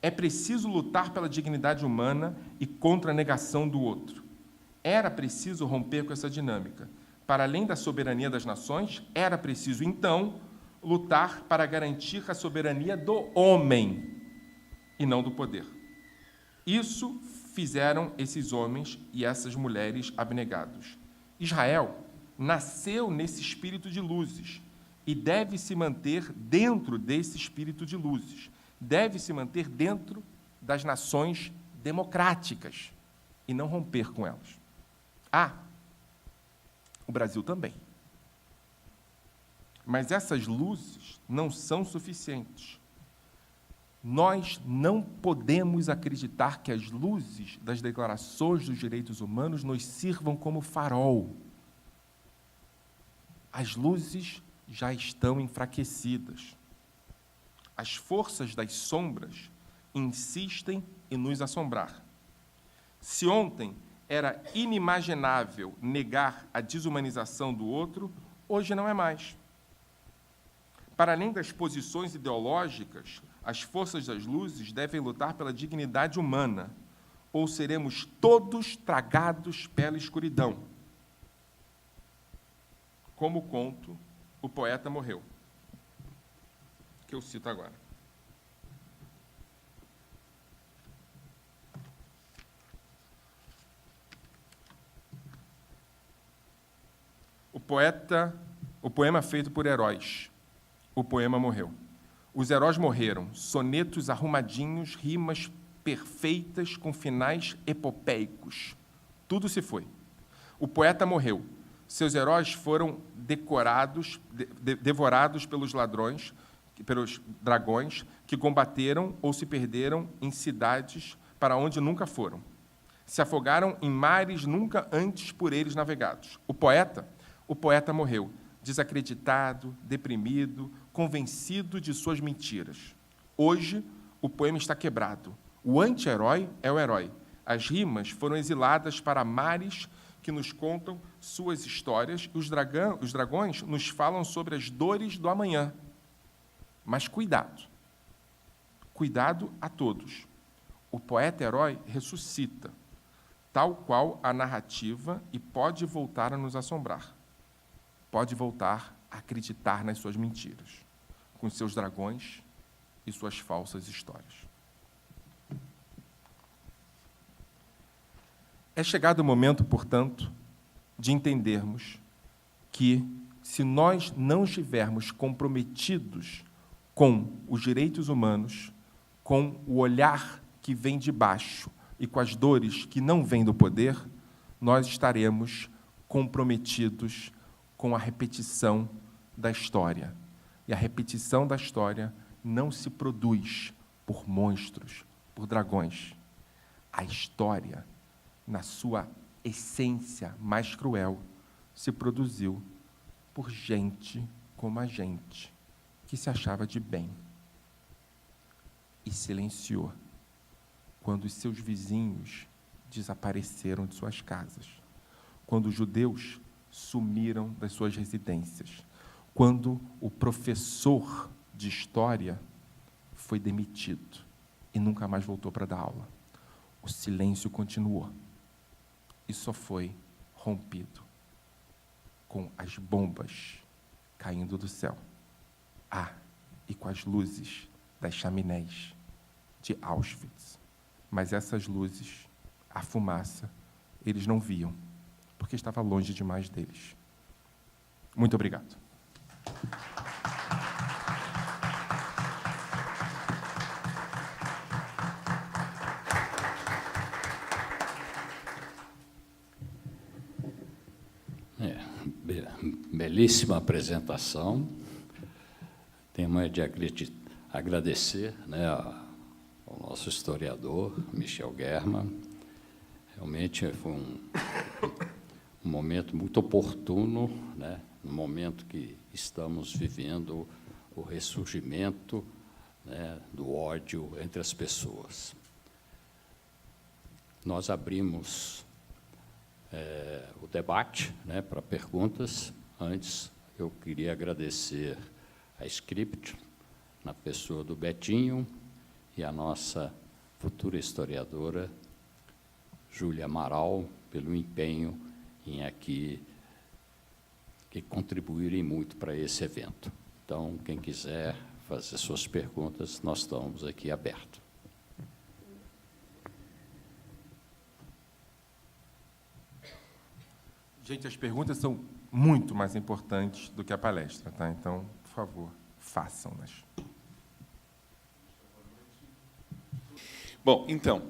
É preciso lutar pela dignidade humana e contra a negação do outro. Era preciso romper com essa dinâmica. Para além da soberania das nações, era preciso, então, lutar para garantir a soberania do homem e não do poder. Isso fizeram esses homens e essas mulheres abnegados. Israel nasceu nesse espírito de luzes e deve se manter dentro desse espírito de luzes. Deve se manter dentro das nações democráticas e não romper com elas. O Brasil também. Mas essas luzes não são suficientes. Nós não podemos acreditar que as luzes das declarações dos direitos humanos nos sirvam como farol. As luzes já estão enfraquecidas. As forças das sombras insistem em nos assombrar. Se ontem era inimaginável negar a desumanização do outro, hoje não é mais. Para além das posições ideológicas, as forças das luzes devem lutar pela dignidade humana, ou seremos todos tragados pela escuridão. Como o conto O Poeta Morreu, que eu cito agora. O poema feito por heróis. O poema morreu. Os heróis morreram, sonetos arrumadinhos, rimas perfeitas com finais epopeicos. Tudo se foi. O poeta morreu. Seus heróis foram devorados pelos ladrões, pelos dragões, que combateram ou se perderam em cidades para onde nunca foram. Se afogaram em mares nunca antes por eles navegados. O poeta morreu, desacreditado, deprimido, convencido de suas mentiras. Hoje, o poema está quebrado. O anti-herói é o herói. As rimas foram exiladas para mares que nos contam suas histórias, e os dragões nos falam sobre as dores do amanhã. Mas cuidado a todos. O poeta-herói ressuscita, tal qual a narrativa, e pode voltar a nos assombrar. Pode voltar a acreditar nas suas mentiras, com seus dragões e suas falsas histórias. É chegado o momento, portanto, de entendermos que, se nós não estivermos comprometidos com os direitos humanos, com o olhar que vem de baixo e com as dores que não vêm do poder, nós estaremos comprometidos com a repetição da história. E a repetição da história não se produz por monstros, por dragões. A história, na sua essência mais cruel, se produziu por gente como a gente, que se achava de bem e silenciou quando os seus vizinhos desapareceram de suas casas, quando os judeus sumiram das suas residências, quando o professor de história foi demitido e nunca mais voltou para dar aula. O silêncio continuou e só foi rompido com as bombas caindo do céu. E com as luzes das chaminés de Auschwitz. Mas essas luzes, a fumaça, eles não viam, porque estava longe demais deles. Muito obrigado. Belíssima apresentação. Temos de agradecer, né, ao nosso historiador, Michel Germer. Realmente foi um momento muito oportuno, né, no momento que estamos vivendo o ressurgimento, né, do ódio entre as pessoas. Nós abrimos o debate, né, para perguntas. Antes, eu queria agradecer a Script, na pessoa do Betinho, e a nossa futura historiadora, Júlia Amaral, pelo empenho em aqui que contribuírem muito para esse evento. Então, quem quiser fazer suas perguntas, nós estamos aqui abertos. Gente, as perguntas são muito mais importantes do que a palestra, tá? Então, por favor, façam-nas. Bom, então,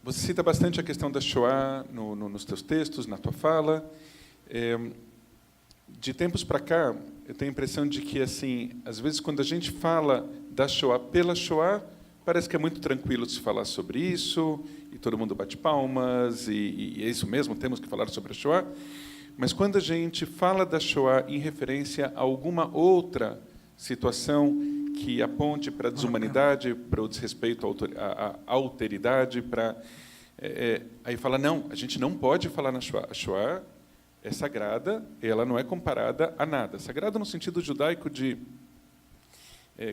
você cita bastante a questão da Shoah nos teus textos, na tua fala. De tempos para cá, eu tenho a impressão de que, assim, às vezes, quando a gente fala da Shoah pela Shoah, parece que é muito tranquilo de se falar sobre isso, e todo mundo bate palmas, e é isso mesmo, temos que falar sobre a Shoah. Mas quando a gente fala da Shoah em referência a alguma outra situação que aponte para a desumanidade, para o desrespeito à alteridade, aí fala, não, a gente não pode falar na Shoah. A Shoah é sagrada, ela não é comparada a nada. Sagrada no sentido judaico de...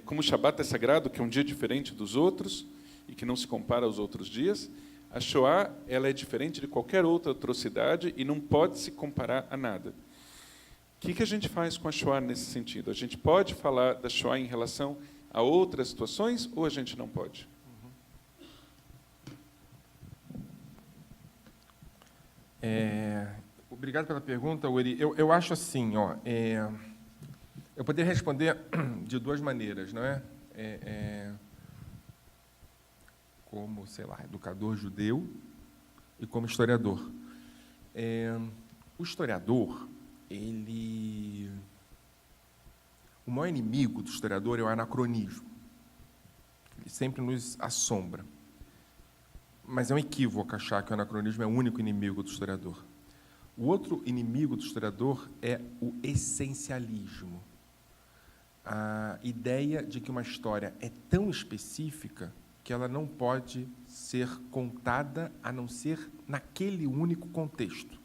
como o Shabat é sagrado, que é um dia diferente dos outros, e que não se compara aos outros dias, a Shoah ela é diferente de qualquer outra atrocidade e não pode se comparar a nada. O que a gente faz com a Shoah nesse sentido? A gente pode falar da Shoah em relação a outras situações ou a gente não pode? Obrigado pela pergunta, Uri. Eu acho assim, eu poderia responder de duas maneiras, não é? Como, sei lá, educador judeu e como historiador. O historiador, o maior inimigo do historiador é o anacronismo. Ele sempre nos assombra. Mas é um equívoco achar que o anacronismo é o único inimigo do historiador. O outro inimigo do historiador é o essencialismo. A ideia de que uma história é tão específica que ela não pode ser contada a não ser naquele único contexto.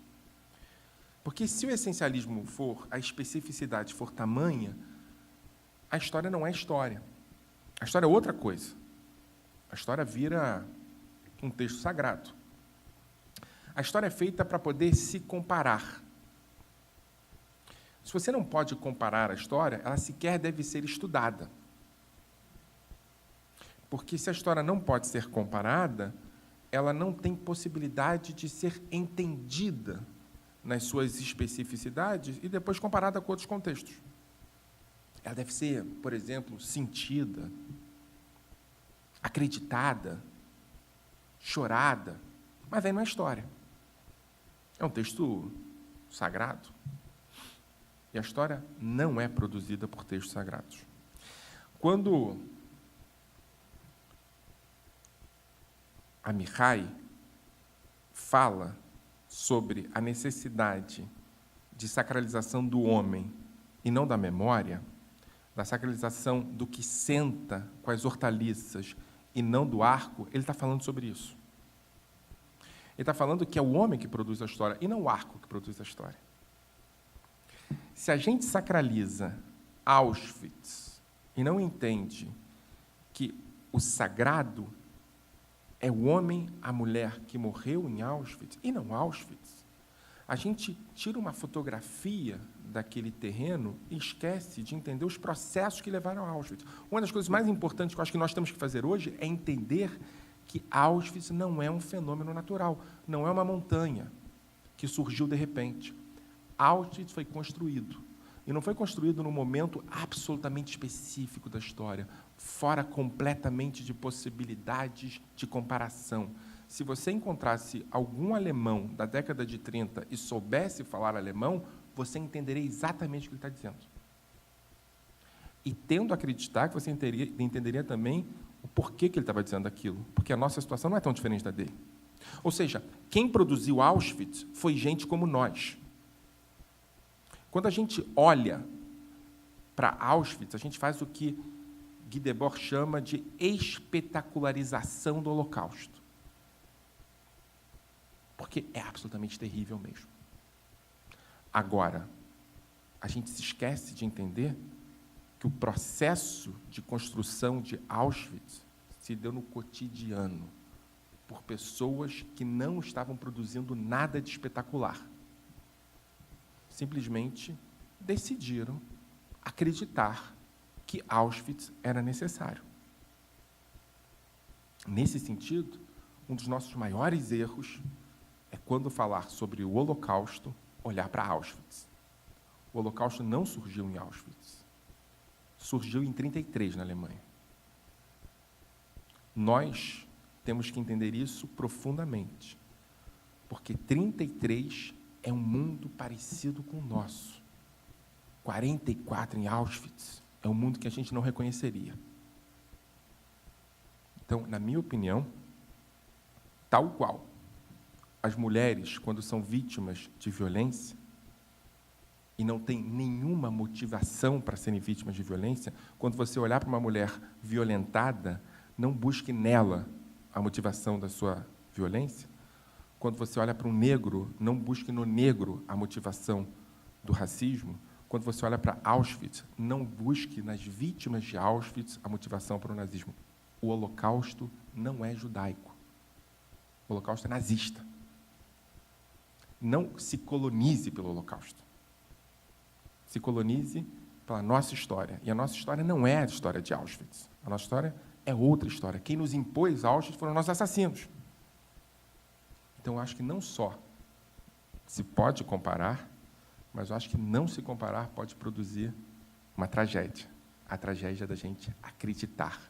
Porque se o essencialismo for, a especificidade for tamanha, a história não é história. A história é outra coisa. A história vira um texto sagrado. A história é feita para poder se comparar. Se você não pode comparar a história, ela sequer deve ser estudada. Porque se a história não pode ser comparada, ela não tem possibilidade de ser entendida nas suas especificidades e depois comparada com outros contextos. Ela deve ser, por exemplo, sentida, acreditada, chorada, mas aí não é história. É um texto sagrado. E a história não é produzida por textos sagrados. Quando Amichai fala sobre a necessidade de sacralização do homem e não da memória, da sacralização do que senta com as hortaliças e não do arco, ele está falando sobre isso. Ele está falando que é o homem que produz a história e não o arco que produz a história. Se a gente sacraliza Auschwitz e não entende que o sagrado é o homem, a mulher que morreu em Auschwitz, e não Auschwitz, a gente tira uma fotografia daquele terreno e esquece de entender os processos que levaram a Auschwitz. Uma das coisas mais importantes que eu acho que nós temos que fazer hoje é entender que Auschwitz não é um fenômeno natural, não é uma montanha que surgiu de repente. Auschwitz foi construído, e não foi construído num momento absolutamente específico da história, fora completamente de possibilidades de comparação. Se você encontrasse algum alemão da década de 30 e soubesse falar alemão, você entenderia exatamente o que ele está dizendo. E tendo a acreditar que você entenderia também o porquê que ele estava dizendo aquilo, porque a nossa situação não é tão diferente da dele. Ou seja, quem produziu Auschwitz foi gente como nós. Quando a gente olha para Auschwitz, a gente faz o que Guy Debord chama de espetacularização do Holocausto. Porque é absolutamente terrível mesmo. Agora, a gente se esquece de entender que o processo de construção de Auschwitz se deu no cotidiano, por pessoas que não estavam produzindo nada de espetacular. Simplesmente decidiram acreditar que Auschwitz era necessário. Nesse sentido, um dos nossos maiores erros é, quando falar sobre o Holocausto, olhar para Auschwitz. O Holocausto não surgiu em Auschwitz. Surgiu em 1933, na Alemanha. Nós temos que entender isso profundamente, porque 1933 é um mundo parecido com o nosso. 1944 em Auschwitz é um mundo que a gente não reconheceria. Então, na minha opinião, tal qual as mulheres, quando são vítimas de violência, e não tem nenhuma motivação para serem vítimas de violência, quando você olhar para uma mulher violentada, não busque nela a motivação da sua violência. Quando você olha para um negro, não busque no negro a motivação do racismo. Quando você olha para Auschwitz, não busque nas vítimas de Auschwitz a motivação para o nazismo. O Holocausto não é judaico. O Holocausto é nazista. Não se colonize pelo Holocausto. Se colonize pela nossa história. E a nossa história não é a história de Auschwitz. A nossa história é outra história. Quem nos impôs Auschwitz foram nossos assassinos. Então, eu acho que não só se pode comparar, mas eu acho que não se comparar pode produzir uma tragédia. A tragédia da gente acreditar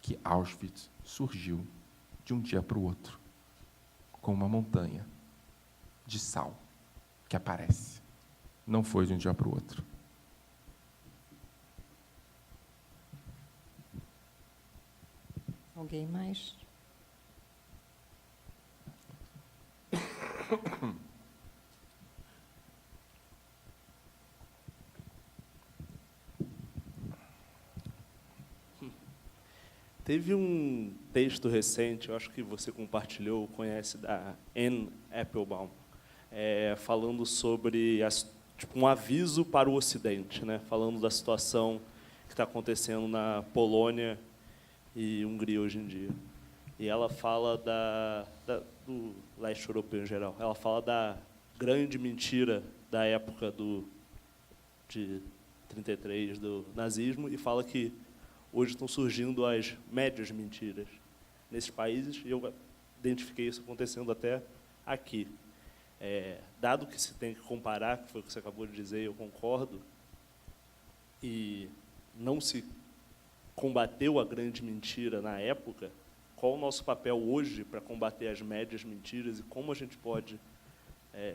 que Auschwitz surgiu de um dia para o outro, com uma montanha de sal que aparece. Não foi de um dia para o outro. Alguém mais? Teve um texto recente, eu acho que você compartilhou, conhece, da Anne Applebaum, falando sobre um aviso para o Ocidente, né? Falando da situação que está acontecendo na Polônia e Hungria hoje em dia. E ela fala do leste europeu em geral. Ela fala da grande mentira da época de 33, do nazismo, e fala que hoje estão surgindo as médias mentiras nesses países, e eu identifiquei isso acontecendo até aqui. Dado que se tem que comparar, que foi o que você acabou de dizer, eu concordo, e não se combateu a grande mentira na época, qual o nosso papel hoje para combater as médias mentiras e como a gente pode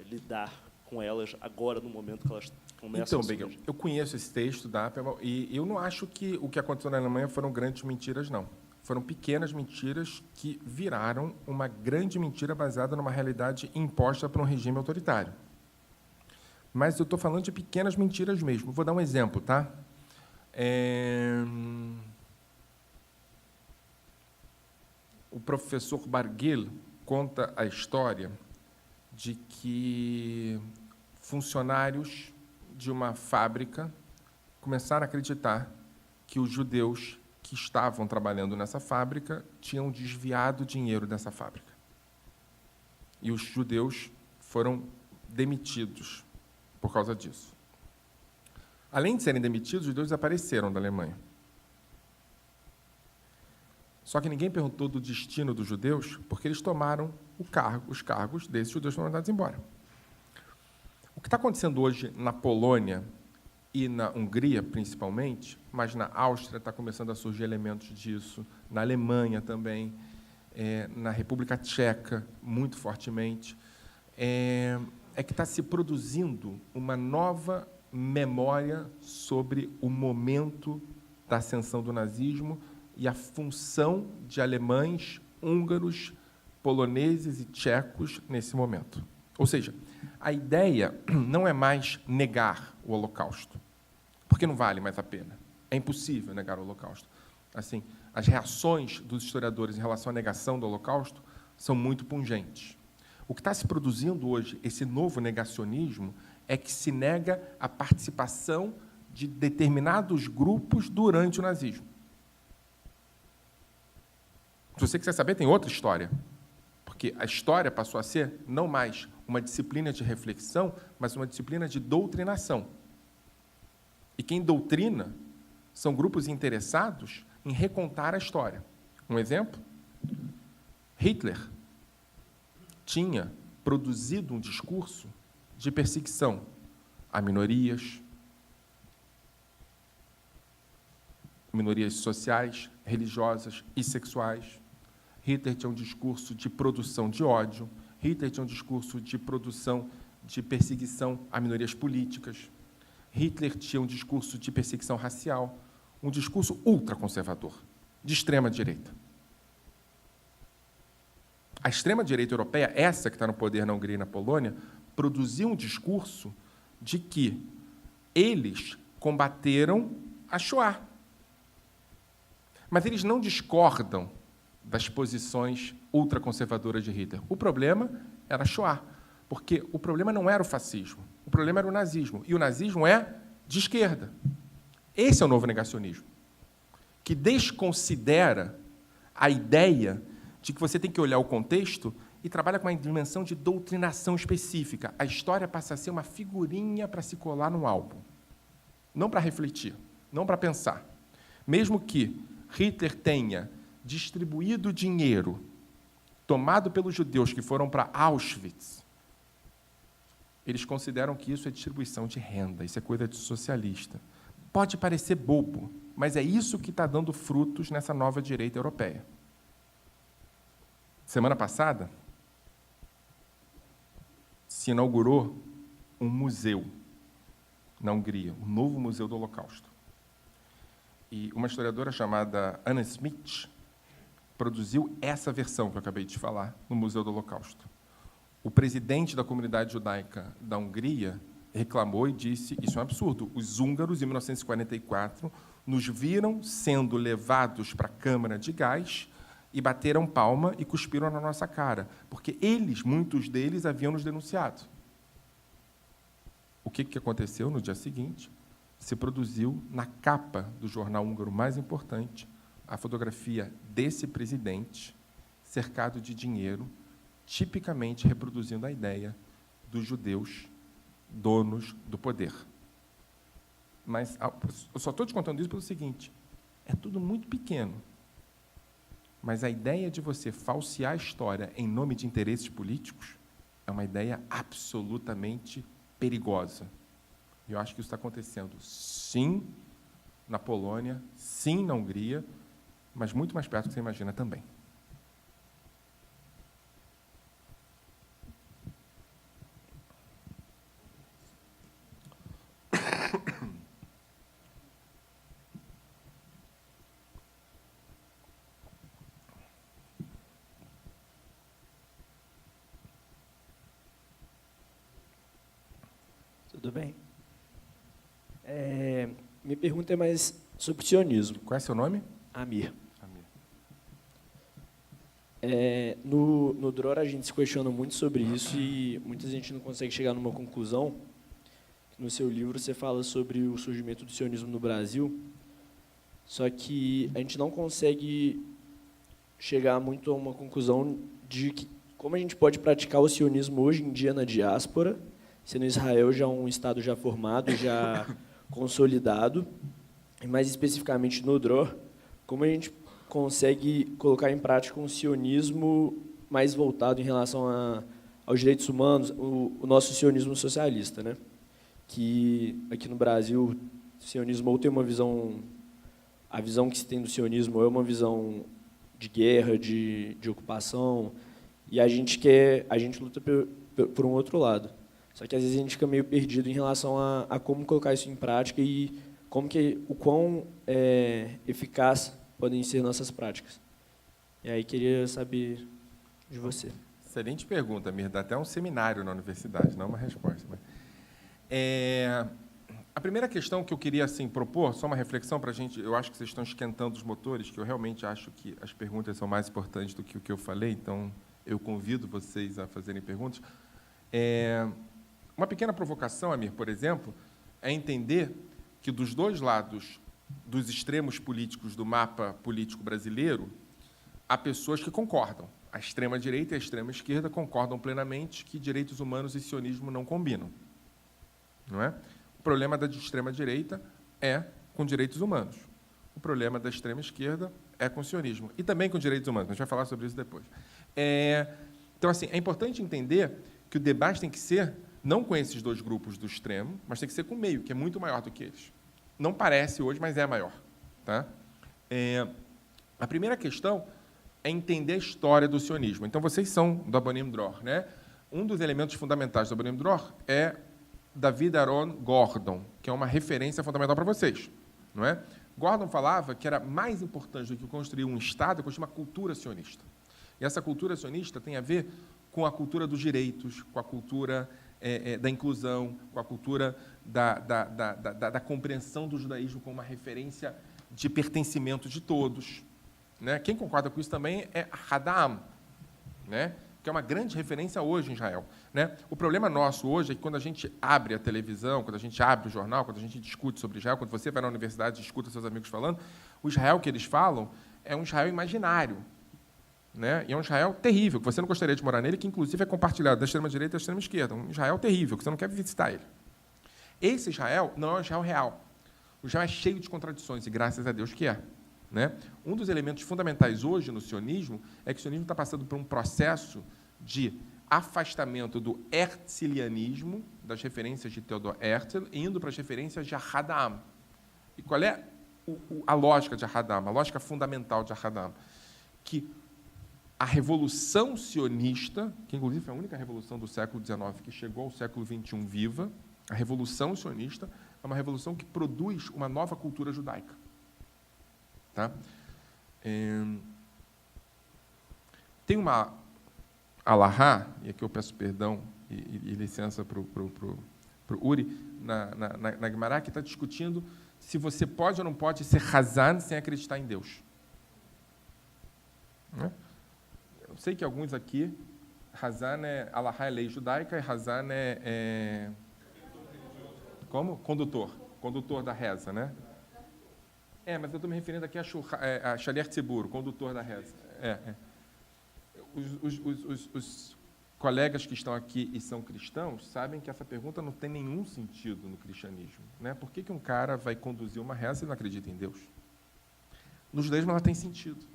lidar com elas agora, no momento que elas começam a surgir? Então, Begel, eu conheço esse texto da Applebaum e eu não acho que o que aconteceu na Alemanha foram grandes mentiras, não. Foram pequenas mentiras que viraram uma grande mentira baseada numa realidade imposta por um regime autoritário. Mas eu estou falando de pequenas mentiras mesmo. Vou dar um exemplo, tá? O professor Barguil conta a história de que funcionários de uma fábrica começaram a acreditar que os judeus que estavam trabalhando nessa fábrica tinham desviado dinheiro dessa fábrica. E os judeus foram demitidos por causa disso. Além de serem demitidos, os judeus desapareceram da Alemanha. Só que ninguém perguntou do destino dos judeus, porque eles tomaram os cargos desses judeus que foram mandados embora. O que está acontecendo hoje na Polônia e na Hungria, principalmente, mas na Áustria está começando a surgir elementos disso, na Alemanha também, na República Tcheca, muito fortemente, é que está se produzindo uma nova memória sobre o momento da ascensão do nazismo e a função de alemães, húngaros, poloneses e tchecos nesse momento. Ou seja, a ideia não é mais negar o Holocausto, porque não vale mais a pena. É impossível negar o Holocausto. Assim, as reações dos historiadores em relação à negação do Holocausto são muito pungentes. O que está se produzindo hoje, esse novo negacionismo, é que se nega a participação de determinados grupos durante o nazismo. Se você quiser saber, tem outra história. Porque a história passou a ser não mais uma disciplina de reflexão, mas uma disciplina de doutrinação. E quem doutrina são grupos interessados em recontar a história. Um exemplo? Hitler tinha produzido um discurso de perseguição a minorias sociais, religiosas e sexuais. Hitler tinha um discurso de produção de ódio. Hitler tinha um discurso de produção de perseguição a minorias políticas. Hitler tinha um discurso de perseguição racial, um discurso ultraconservador, de extrema-direita. A extrema-direita europeia, essa que está no poder na Hungria e na Polônia, produziu um discurso de que eles combateram a Shoah. Mas eles não discordam das posições ultraconservadoras de Hitler. O problema era a Shoah, porque o problema não era o fascismo, o problema era o nazismo, e o nazismo é de esquerda. Esse é o novo negacionismo, que desconsidera a ideia de que você tem que olhar o contexto e trabalha com uma dimensão de doutrinação específica. A história passa a ser uma figurinha para se colar num álbum, não para refletir, não para pensar. Mesmo que Hitler tenha distribuído dinheiro tomado pelos judeus que foram para Auschwitz, eles consideram que isso é distribuição de renda, isso é coisa de socialista. Pode parecer bobo, mas é isso que está dando frutos nessa nova direita europeia. Semana passada, se inaugurou um museu na Hungria, um novo museu do Holocausto. E uma historiadora chamada Anna Smith produziu essa versão que eu acabei de falar no Museu do Holocausto. o presidente da comunidade judaica da Hungria reclamou e disse: isso é um absurdo. Os húngaros, em 1944, nos viram sendo levados para a câmara de gás e bateram palma e cuspiram na nossa cara, porque eles, muitos deles, haviam nos denunciado. O que aconteceu no dia seguinte? Se produziu, na capa do jornal húngaro mais importante, a fotografia desse presidente cercado de dinheiro, tipicamente reproduzindo a ideia dos judeus donos do poder. Mas eu só estou te contando isso pelo seguinte: é tudo muito pequeno, mas a ideia de você falsear a história em nome de interesses políticos é uma ideia absolutamente perigosa. E eu acho que isso está acontecendo, sim, na Polônia, sim, na Hungria, mas muito mais perto do que você imagina também. Tudo bem? Minha pergunta é mais sobre o sionismo. Qual é seu nome? Amir. No Dror, a gente se questiona muito sobre isso e muita gente não consegue chegar numa conclusão. No seu livro, você fala sobre o surgimento do sionismo no Brasil, só que a gente não consegue chegar muito a uma conclusão de como a gente pode praticar o sionismo hoje em dia na diáspora, sendo Israel já um Estado já formado, já consolidado, e mais especificamente no Dror, como a gente consegue colocar em prática um sionismo mais voltado em relação aos direitos humanos, o nosso sionismo socialista, né? Que aqui no Brasil, o sionismo ou tem uma visão, a visão que se tem do sionismo é uma visão de guerra, de ocupação, e a gente luta por um outro lado. Só que às vezes a gente fica meio perdido em relação a como colocar isso em prática e o quão eficaz podem ser nossas práticas. E aí queria saber de você. Excelente pergunta, Mir. Dá até um seminário na universidade, não uma resposta. Mas... A primeira questão que eu queria assim, propor, só uma reflexão para a gente, eu acho que vocês estão esquentando os motores, que eu realmente acho que as perguntas são mais importantes do que o que eu falei, então eu convido vocês a fazerem perguntas. Uma pequena provocação, Amir, por exemplo, é entender que dos dois lados dos extremos políticos do mapa político brasileiro, há pessoas que concordam. A extrema-direita e a extrema-esquerda concordam plenamente que direitos humanos e sionismo não combinam. Não é? O problema da extrema-direita é com direitos humanos. O problema da extrema-esquerda é com o sionismo. E também com direitos humanos. A gente vai falar sobre isso depois. Então, assim, é importante entender que o debate tem que ser não com esses dois grupos do extremo, mas tem que ser com o meio, que é muito maior do que eles. Não parece hoje, mas é maior. Tá? A primeira questão é entender a história do sionismo. Então, vocês são do Abonim Dror, né? Um dos elementos fundamentais do Abonim Dror é David Aaron Gordon, que é uma referência fundamental para vocês. Não é? Gordon falava que era mais importante do que construir um Estado, construir uma cultura sionista. E essa cultura sionista tem a ver com a cultura dos direitos, com a cultura da inclusão, com a cultura da compreensão do judaísmo como uma referência de pertencimento de todos. Né? Quem concorda com isso também é Hadam, né? Que é uma grande referência hoje em Israel. Né? O problema nosso hoje é que quando a gente abre a televisão, quando a gente abre o jornal, quando a gente discute sobre Israel, quando você vai na universidade e escuta seus amigos falando, o Israel que eles falam é um Israel imaginário. Né? E é um Israel terrível, que você não gostaria de morar nele, que inclusive é compartilhado da extrema-direita e da extrema-esquerda. Um Israel terrível, que você não quer visitar ele. Esse Israel não é um Israel real. O Israel é cheio de contradições, e graças a Deus que é. Né? Um dos elementos fundamentais hoje no sionismo é que o sionismo está passando por um processo de afastamento do herzlianismo, das referências de Theodor Herzl, indo para as referências de Hadam. E qual é a lógica de Hadam, a lógica fundamental de Hadam? Que a revolução sionista, que inclusive foi a única revolução do século XIX que chegou ao século XXI viva, a revolução sionista é uma revolução que produz uma nova cultura judaica. Tá? Tem uma Alahá, e aqui eu peço perdão e licença para o Uri, na Guimarães, que está discutindo se você pode ou não pode ser Hazan sem acreditar em Deus. Né? Eu sei que alguns aqui, Hazan Alahá é lei judaica, e Hazan como? Condutor da reza, né? Mas eu estou me referindo aqui a Shaliach Tzibur, condutor da reza. Os colegas que estão aqui e são cristãos sabem que essa pergunta não tem nenhum sentido no cristianismo. Né? Por que um cara vai conduzir uma reza e não acredita em Deus? No judaísmo ela tem sentido.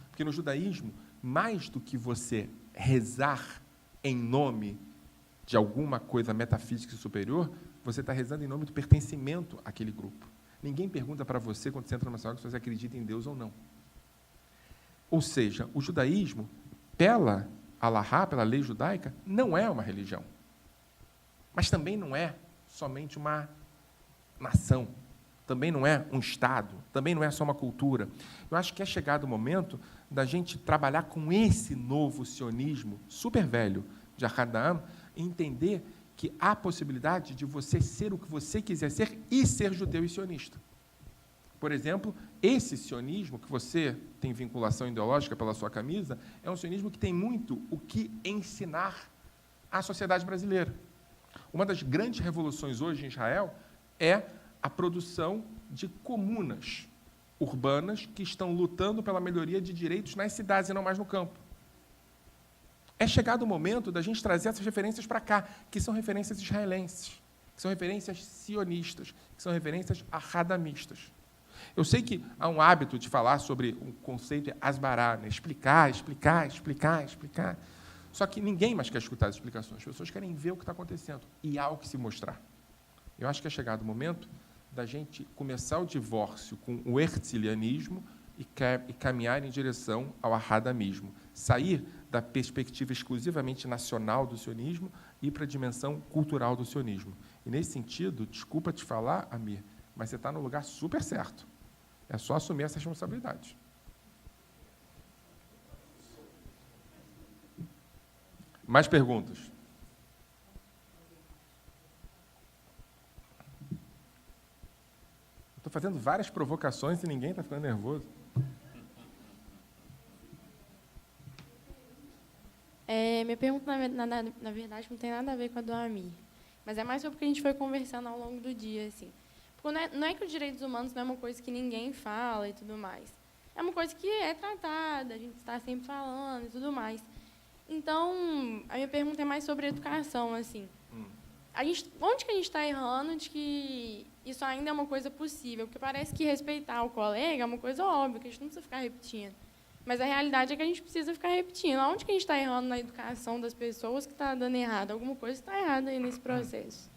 Porque no judaísmo, mais do que você rezar em nome de alguma coisa metafísica superior, você está rezando em nome do pertencimento àquele grupo. Ninguém pergunta para você, quando você entra numa sinagoga, se você acredita em Deus ou não. Ou seja, o judaísmo, pela Alahá, pela lei judaica, não é uma religião. Mas também não é somente uma nação. Também não é um Estado. Também não é só uma cultura. Eu acho que é chegado o momento da gente trabalhar com esse novo sionismo super velho de Ahad Ha'am e entender que há possibilidade de você ser o que você quiser ser e ser judeu e sionista. Por exemplo, esse sionismo, que você tem vinculação ideológica pela sua camisa, é um sionismo que tem muito o que ensinar à sociedade brasileira. Uma das grandes revoluções hoje em Israel é a produção de comunas urbanas que estão lutando pela melhoria de direitos nas cidades e não mais no campo. É chegado o momento da gente trazer essas referências para cá, que são referências israelenses, que são referências sionistas, que são referências ahadamistas. Eu sei que há um hábito de falar sobre o conceito de asbará, né? Explicar. Só que ninguém mais quer escutar as explicações. As pessoas querem ver o que está acontecendo. E há o que se mostrar. Eu acho que é chegado o momento da gente começar o divórcio com o herzlianismo e caminhar em direção ao ahadamismo. Sair da perspectiva exclusivamente nacional do sionismo e ir para a dimensão cultural do sionismo. E, nesse sentido, desculpa te falar, Amir, mas você está no lugar super certo. É só assumir essa responsabilidade. Mais perguntas? Estou fazendo várias provocações e ninguém está ficando nervoso. Minha pergunta, na verdade, não tem nada a ver com a do Amir, mas é mais sobre o que a gente foi conversando ao longo do dia. Assim. Porque não é que os direitos humanos não é uma coisa que ninguém fala e tudo mais. É uma coisa que é tratada, a gente está sempre falando e tudo mais. Então, a minha pergunta é mais sobre educação. Assim. Onde que a gente está errando de que isso ainda é uma coisa possível? Porque parece que respeitar o colega é uma coisa óbvia, que a gente não precisa ficar repetindo. Mas a realidade é que a gente precisa ficar repetindo. Onde que a gente está errando na educação das pessoas que está dando errado? Alguma coisa está errada aí nesse processo.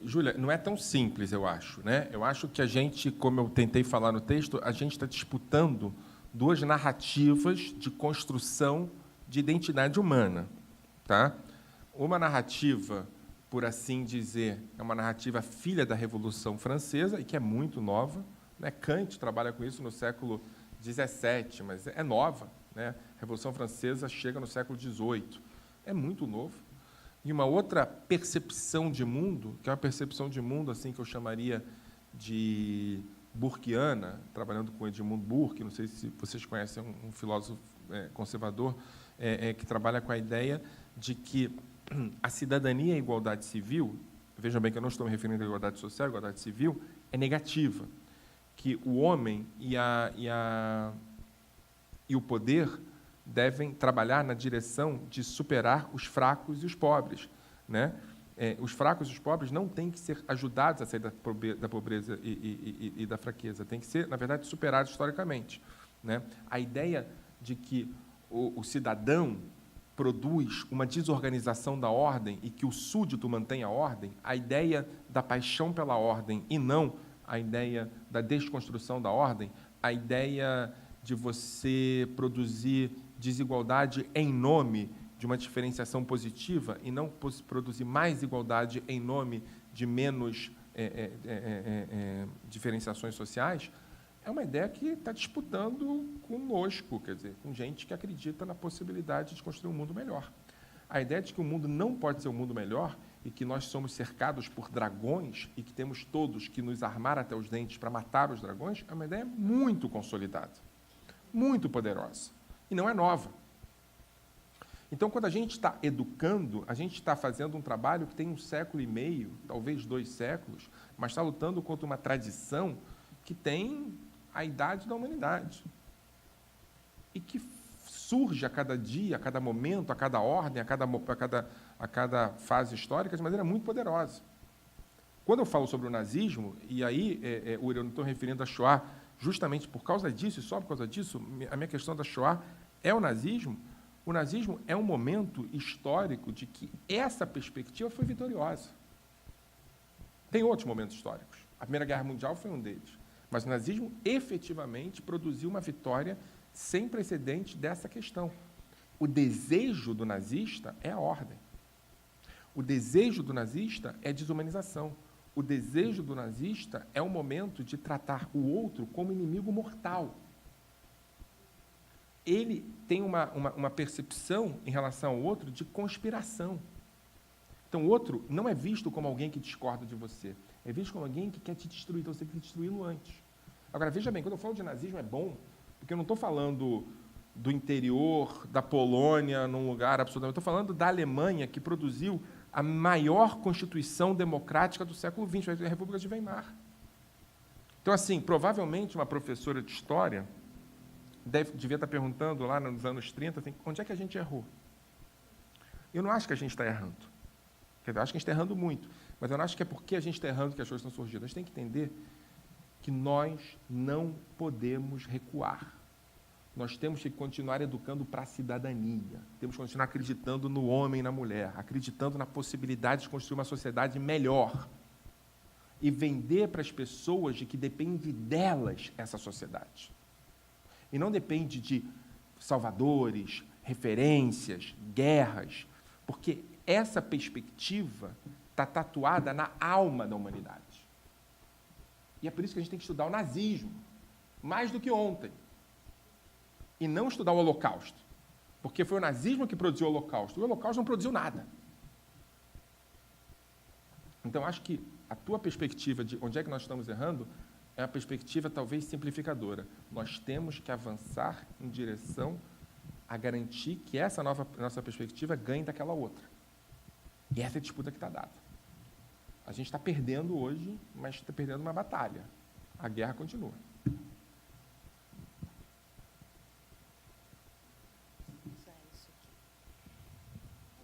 Júlia, não é tão simples, eu acho. Né? Eu acho que a gente, como eu tentei falar no texto, a gente está disputando duas narrativas de construção de identidade humana. Tá? Uma narrativa, por assim dizer, é uma narrativa filha da Revolução Francesa, e que é muito nova. Né? Kant trabalha com isso no século XVII, mas é nova. Né? A Revolução Francesa chega no século XVIII. É muito novo. E uma outra percepção de mundo, que é uma percepção de mundo assim que eu chamaria de burkeana, trabalhando com Edmund Burke, não sei se vocês conhecem um filósofo conservador, que trabalha com a ideia de que a cidadania e a igualdade civil, vejam bem que eu não estou me referindo à igualdade social, a igualdade civil, é negativa. Que o homem e o poder devem trabalhar na direção de superar os fracos e os pobres. Né? Os fracos e os pobres não têm que ser ajudados a sair da pobreza e da fraqueza, têm que ser, na verdade, superados historicamente. Né? A ideia de que o cidadão produz uma desorganização da ordem e que o súdito mantém a ordem, a ideia da paixão pela ordem e não a ideia da desconstrução da ordem, a ideia de você produzir desigualdade em nome de uma diferenciação positiva e não produzir mais igualdade em nome de menos diferenciações sociais, é uma ideia que está disputando conosco, quer dizer, com gente que acredita na possibilidade de construir um mundo melhor. A ideia de que o mundo não pode ser um mundo melhor e que nós somos cercados por dragões e que temos todos que nos armar até os dentes para matar os dragões é uma ideia muito consolidada, muito poderosa, e não é nova. Então, quando a gente está educando, a gente está fazendo um trabalho que tem 1,5 séculos, talvez 2 séculos, mas está lutando contra uma tradição que tem a idade da humanidade e que surge a cada dia, a cada momento, a cada ordem, a cada fase histórica de maneira muito poderosa. Quando eu falo sobre o nazismo, e aí, eu não estou referindo a Shoah justamente por causa disso, e só por causa disso, a minha questão da Shoah é o nazismo é um momento histórico de que essa perspectiva foi vitoriosa. Tem outros momentos históricos. A Primeira Guerra Mundial foi um deles. Mas o nazismo efetivamente produziu uma vitória sem precedente dessa questão. O desejo do nazista é a ordem. O desejo do nazista é desumanização. O desejo do nazista é o momento de tratar o outro como inimigo mortal. Ele tem uma percepção em relação ao outro de conspiração. Então, o outro não é visto como alguém que discorda de você, é visto como alguém que quer te destruir, então você tem que destruí-lo antes. Agora, veja bem, quando eu falo de nazismo é bom, porque eu não estou falando do interior da Polônia, num lugar absolutamente... Eu estou falando da Alemanha, que produziu a maior constituição democrática do século XX, a República de Weimar. Então, assim, provavelmente uma professora de história devia estar perguntando lá nos anos 30, assim, onde é que a gente errou? Eu não acho que a gente está errando. Quer dizer, eu acho que a gente está errando muito, mas eu não acho que é porque a gente está errando que as coisas estão surgindo. A gente tem que entender que nós não podemos recuar. Nós temos que continuar educando para a cidadania. Temos que continuar acreditando no homem e na mulher, acreditando na possibilidade de construir uma sociedade melhor e vender para as pessoas de que depende delas essa sociedade. E não depende de salvadores, referências, guerras, porque essa perspectiva está tatuada na alma da humanidade. E é por isso que a gente tem que estudar o nazismo, mais do que ontem. E não estudar o Holocausto, porque foi o nazismo que produziu o Holocausto. O Holocausto não produziu nada. Então, acho que a tua perspectiva de onde é que nós estamos errando é uma perspectiva talvez simplificadora. Nós temos que avançar em direção a garantir que essa nossa perspectiva ganhe daquela outra. E essa é a disputa que está dada. A gente está perdendo hoje, mas está perdendo uma batalha. A guerra continua.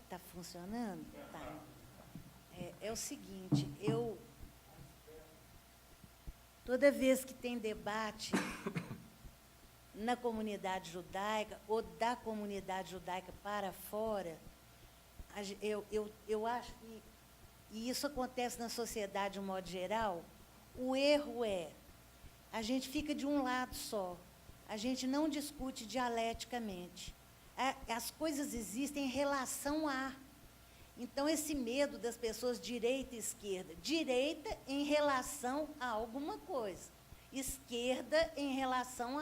Está funcionando? Tá. É o seguinte, toda vez que tem debate na comunidade judaica ou da comunidade judaica para fora, eu acho que, e isso acontece na sociedade de um modo geral, o erro é, a gente fica de um lado só, a gente não discute dialeticamente. As coisas existem em relação a. Então, esse medo das pessoas direita e esquerda. Direita em relação a alguma coisa. Esquerda em relação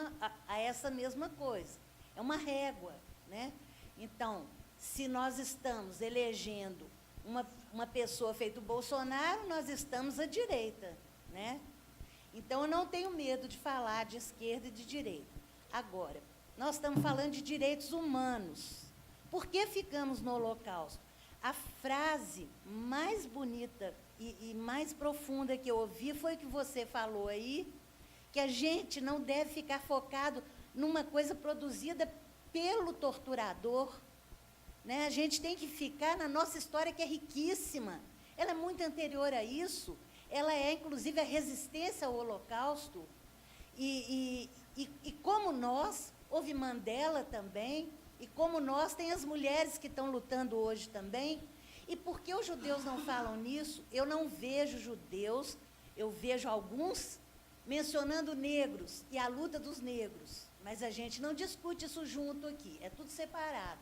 a essa mesma coisa. É uma régua, né? Então, se nós estamos elegendo uma pessoa feita o Bolsonaro, nós estamos à direita, né? Então, eu não tenho medo de falar de esquerda e de direita. Agora, nós estamos falando de direitos humanos. Por que ficamos no Holocausto? A frase mais bonita e mais profunda que eu ouvi foi o que você falou aí, que a gente não deve ficar focado numa coisa produzida pelo torturador, né? A gente tem que ficar na nossa história, que é riquíssima. Ela é muito anterior a isso. Ela é, inclusive, a resistência ao Holocausto. E como nós, houve Mandela também, e como nós, tem as mulheres que estão lutando hoje também. E por que os judeus não falam nisso? Eu não vejo judeus, eu vejo alguns mencionando negros e a luta dos negros, mas a gente não discute isso junto aqui, é tudo separado.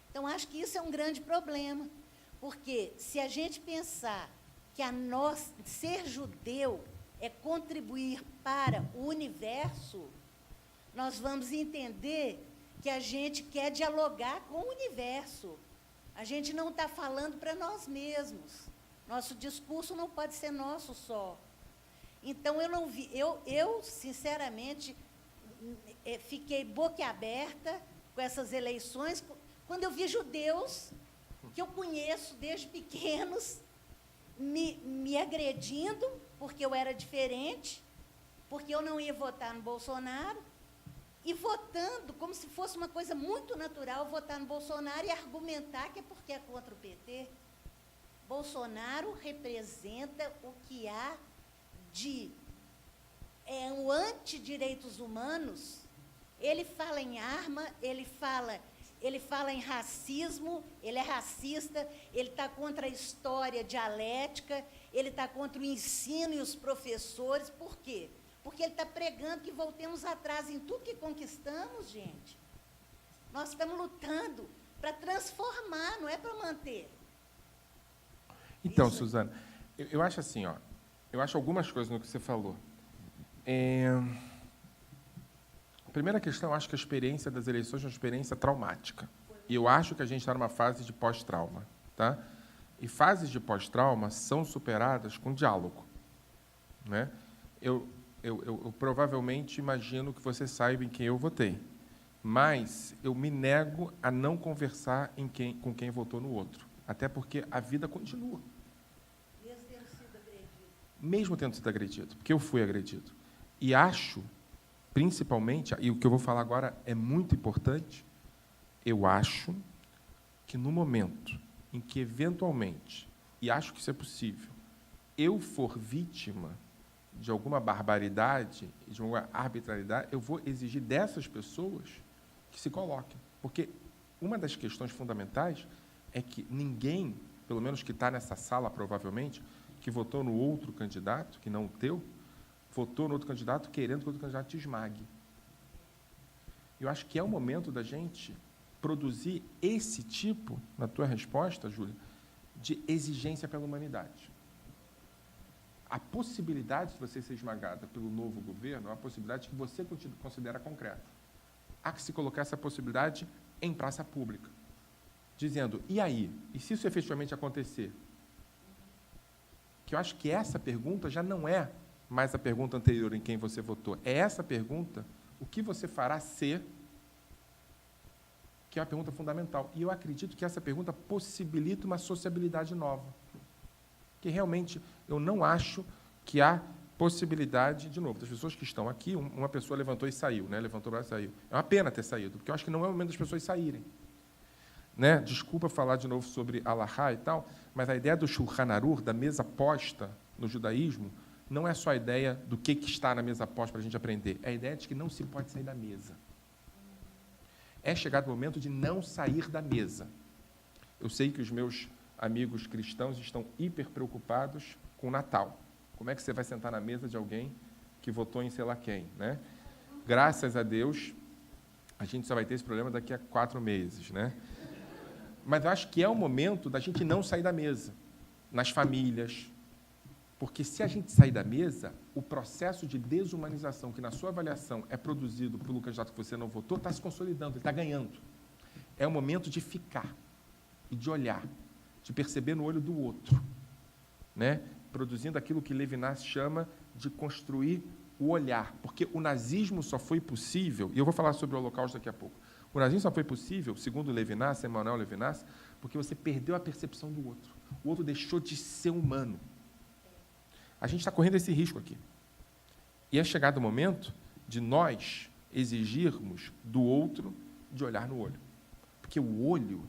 Então, acho que isso é um grande problema, porque se a gente pensar que ser judeu é contribuir para o universo, nós vamos entender que a gente quer dialogar com o universo. A gente não está falando para nós mesmos. Nosso discurso não pode ser nosso só. Então, eu sinceramente, fiquei boquiaberta com essas eleições, quando eu vi judeus, que eu conheço desde pequenos, me agredindo, porque eu era diferente, porque eu não ia votar no Bolsonaro, e votando como se fosse uma coisa muito natural votar no Bolsonaro e argumentar que é porque é contra o PT. Bolsonaro representa o que há de o antidireitos humanos. Ele fala em arma, ele fala em racismo, ele é racista, ele está contra a história dialética, ele está contra o ensino e os professores. Por quê? Porque ele está pregando que voltemos atrás em tudo que conquistamos, gente. Nós estamos lutando para transformar, não é para manter. Então, Suzana, eu acho assim, ó, eu acho algumas coisas no que você falou. A primeira questão, eu acho que a experiência das eleições é uma experiência traumática. E eu acho que a gente está numa fase de pós-trauma. Tá? E fases de pós-trauma são superadas com diálogo. Né? Eu provavelmente imagino que você saiba em quem eu votei. Mas eu me nego a não conversar com quem votou no outro. Até porque a vida continua. Mesmo tendo sido agredido. Porque eu fui agredido. E acho, principalmente, e o que eu vou falar agora é muito importante, eu acho que no momento em que, eventualmente, e acho que isso é possível, eu for vítima de alguma barbaridade, de alguma arbitrariedade, eu vou exigir dessas pessoas que se coloquem. Porque uma das questões fundamentais é que ninguém, pelo menos que está nessa sala, provavelmente, que votou no outro candidato, que não o teu, votou no outro candidato querendo que o outro candidato te esmague. Eu acho que é o momento da gente produzir esse tipo, na tua resposta, Júlia, de exigência pela humanidade. A possibilidade de você ser esmagada pelo novo governo é uma possibilidade que você considera concreta. Há que se colocar essa possibilidade em praça pública, dizendo, e aí? E se isso efetivamente acontecer? Que eu acho que essa pergunta já não é mais a pergunta anterior em quem você votou. É essa pergunta, o que você fará ser, que é uma pergunta fundamental. E eu acredito que essa pergunta possibilita uma sociabilidade nova. Que realmente eu não acho que há possibilidade, de novo, das pessoas que estão aqui, uma pessoa levantou e saiu, né? Levantou o braço e saiu. É uma pena ter saído, porque eu acho que não é o momento das pessoas saírem. Né? Desculpa falar de novo sobre Alahá e tal, mas a ideia do Shulchan Aruch, da mesa posta no judaísmo, não é só a ideia do que está na mesa posta para a gente aprender, é a ideia de que não se pode sair da mesa. É chegado o momento de não sair da mesa. Eu sei que os meus amigos cristãos estão hiper preocupados com o Natal. Como é que você vai sentar na mesa de alguém que votou em sei lá quem? Né? Graças a Deus, a gente só vai ter esse problema daqui a 4 meses. Né? Mas eu acho que é o momento da gente não sair da mesa, nas famílias. Porque se a gente sair da mesa, o processo de desumanização que, na sua avaliação, é produzido pelo candidato que você não votou, está se consolidando, ele está ganhando. É o momento de ficar e de olhar, de perceber no olho do outro, né? Produzindo aquilo que Levinas chama de construir o olhar. Porque o nazismo só foi possível, e eu vou falar sobre o Holocausto daqui a pouco, o nazismo só foi possível, segundo Levinas, Emmanuel Levinas, porque você perdeu a percepção do outro. O outro deixou de ser humano. A gente está correndo esse risco aqui. E é chegado o momento de nós exigirmos do outro de olhar no olho. Porque o olho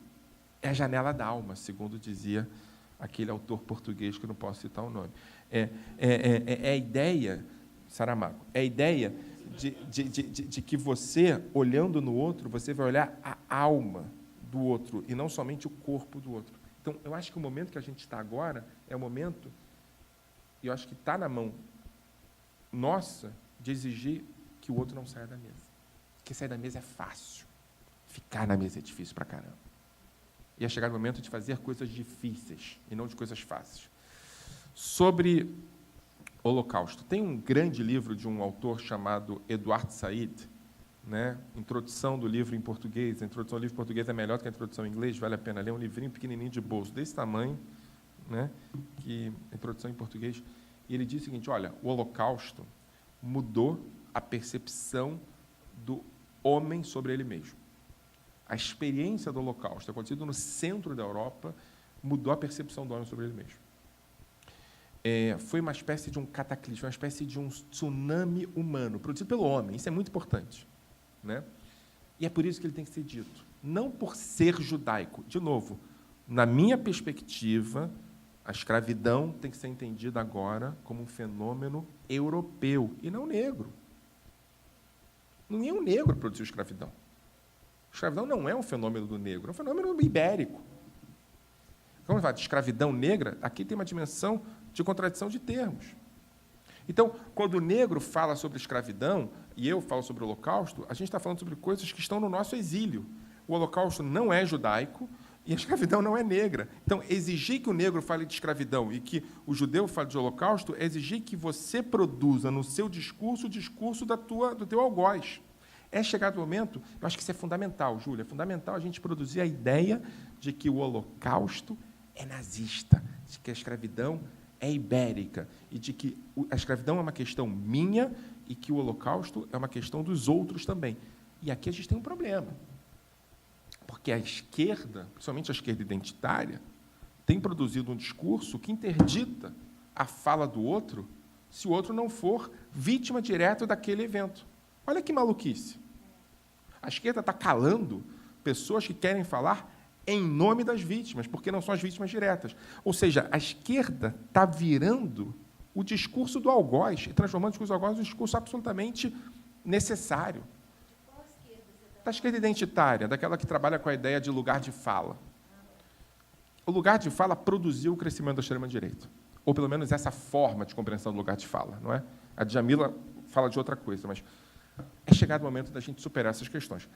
é a janela da alma, segundo dizia aquele autor português, que eu não posso citar o nome. É a ideia, Saramago, é a ideia de que você, olhando no outro, você vai olhar a alma do outro, e não somente o corpo do outro. Então, eu acho que o momento que a gente está agora é o momento, e eu acho que está na mão nossa, de exigir que o outro não saia da mesa. Porque sair da mesa é fácil. Ficar na mesa é difícil pra caramba. E é chegar o momento de fazer coisas difíceis, e não de coisas fáceis. Sobre Holocausto. Tem um grande livro de um autor chamado Eduard Said, né? Introdução do livro em português. A introdução do livro em português é melhor do que a introdução em inglês, vale a pena ler. É um livrinho pequenininho de bolso, desse tamanho, né? Que a introdução em português. E ele diz o seguinte, olha, o Holocausto mudou a percepção do homem sobre ele mesmo. A experiência do Holocausto, acontecido no centro da Europa, mudou a percepção do homem sobre ele mesmo. Foi uma espécie de um cataclismo, uma espécie de um tsunami humano, produzido pelo homem. Isso é muito importante, né? E é por isso que ele tem que ser dito. Não por ser judaico. De novo, na minha perspectiva, a escravidão tem que ser entendida agora como um fenômeno europeu, e não negro. Nenhum negro produziu escravidão. Escravidão não é um fenômeno do negro, é um fenômeno ibérico. Vamos falar de escravidão negra, aqui tem uma dimensão de contradição de termos. Então, quando o negro fala sobre escravidão, e eu falo sobre o Holocausto, a gente está falando sobre coisas que estão no nosso exílio. O Holocausto não é judaico e a escravidão não é negra. Então, exigir que o negro fale de escravidão e que o judeu fale de Holocausto é exigir que você produza no seu discurso o discurso do teu algoz. É chegado o momento, eu acho que isso é fundamental, Júlia, é fundamental a gente produzir a ideia de que o Holocausto é nazista, de que a escravidão é ibérica, e de que a escravidão é uma questão minha e que o Holocausto é uma questão dos outros também. E aqui a gente tem um problema, porque a esquerda, principalmente a esquerda identitária, tem produzido um discurso que interdita a fala do outro se o outro não for vítima direta daquele evento. Olha que maluquice. A esquerda está calando pessoas que querem falar em nome das vítimas, porque não são as vítimas diretas. Ou seja, a esquerda está virando o discurso do algoz e transformando o discurso do algoz em um discurso absolutamente necessário. Da esquerda identitária, daquela que trabalha com a ideia de lugar de fala. O lugar de fala produziu o crescimento da extrema-direita, ou pelo menos essa forma de compreensão do lugar de fala, não é? A Djamila fala de outra coisa, mas é chegado o momento da gente superar essas questões.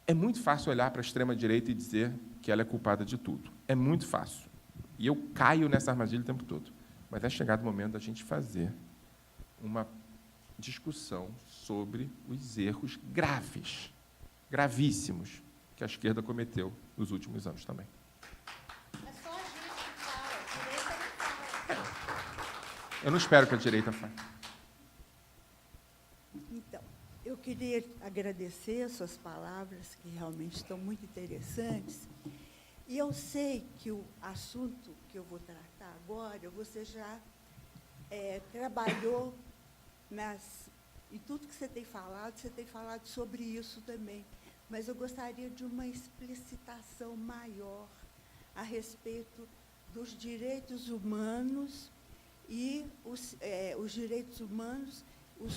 É muito fácil olhar para a extrema-direita e dizer que ela é culpada de tudo. É muito fácil. E eu caio nessa armadilha o tempo todo. Mas é chegado o momento da gente fazer uma discussão sobre os erros graves, gravíssimos, que a esquerda cometeu nos últimos anos também. É só a gente que fala, a direita não fala. Eu não espero que a direita fale. Então, eu queria agradecer as suas palavras, que realmente estão muito interessantes. E eu sei que o assunto que eu vou tratar agora, você já trabalhou em tudo que você tem falado sobre isso também. Mas eu gostaria de uma explicitação maior a respeito dos direitos humanos e os direitos humanos, o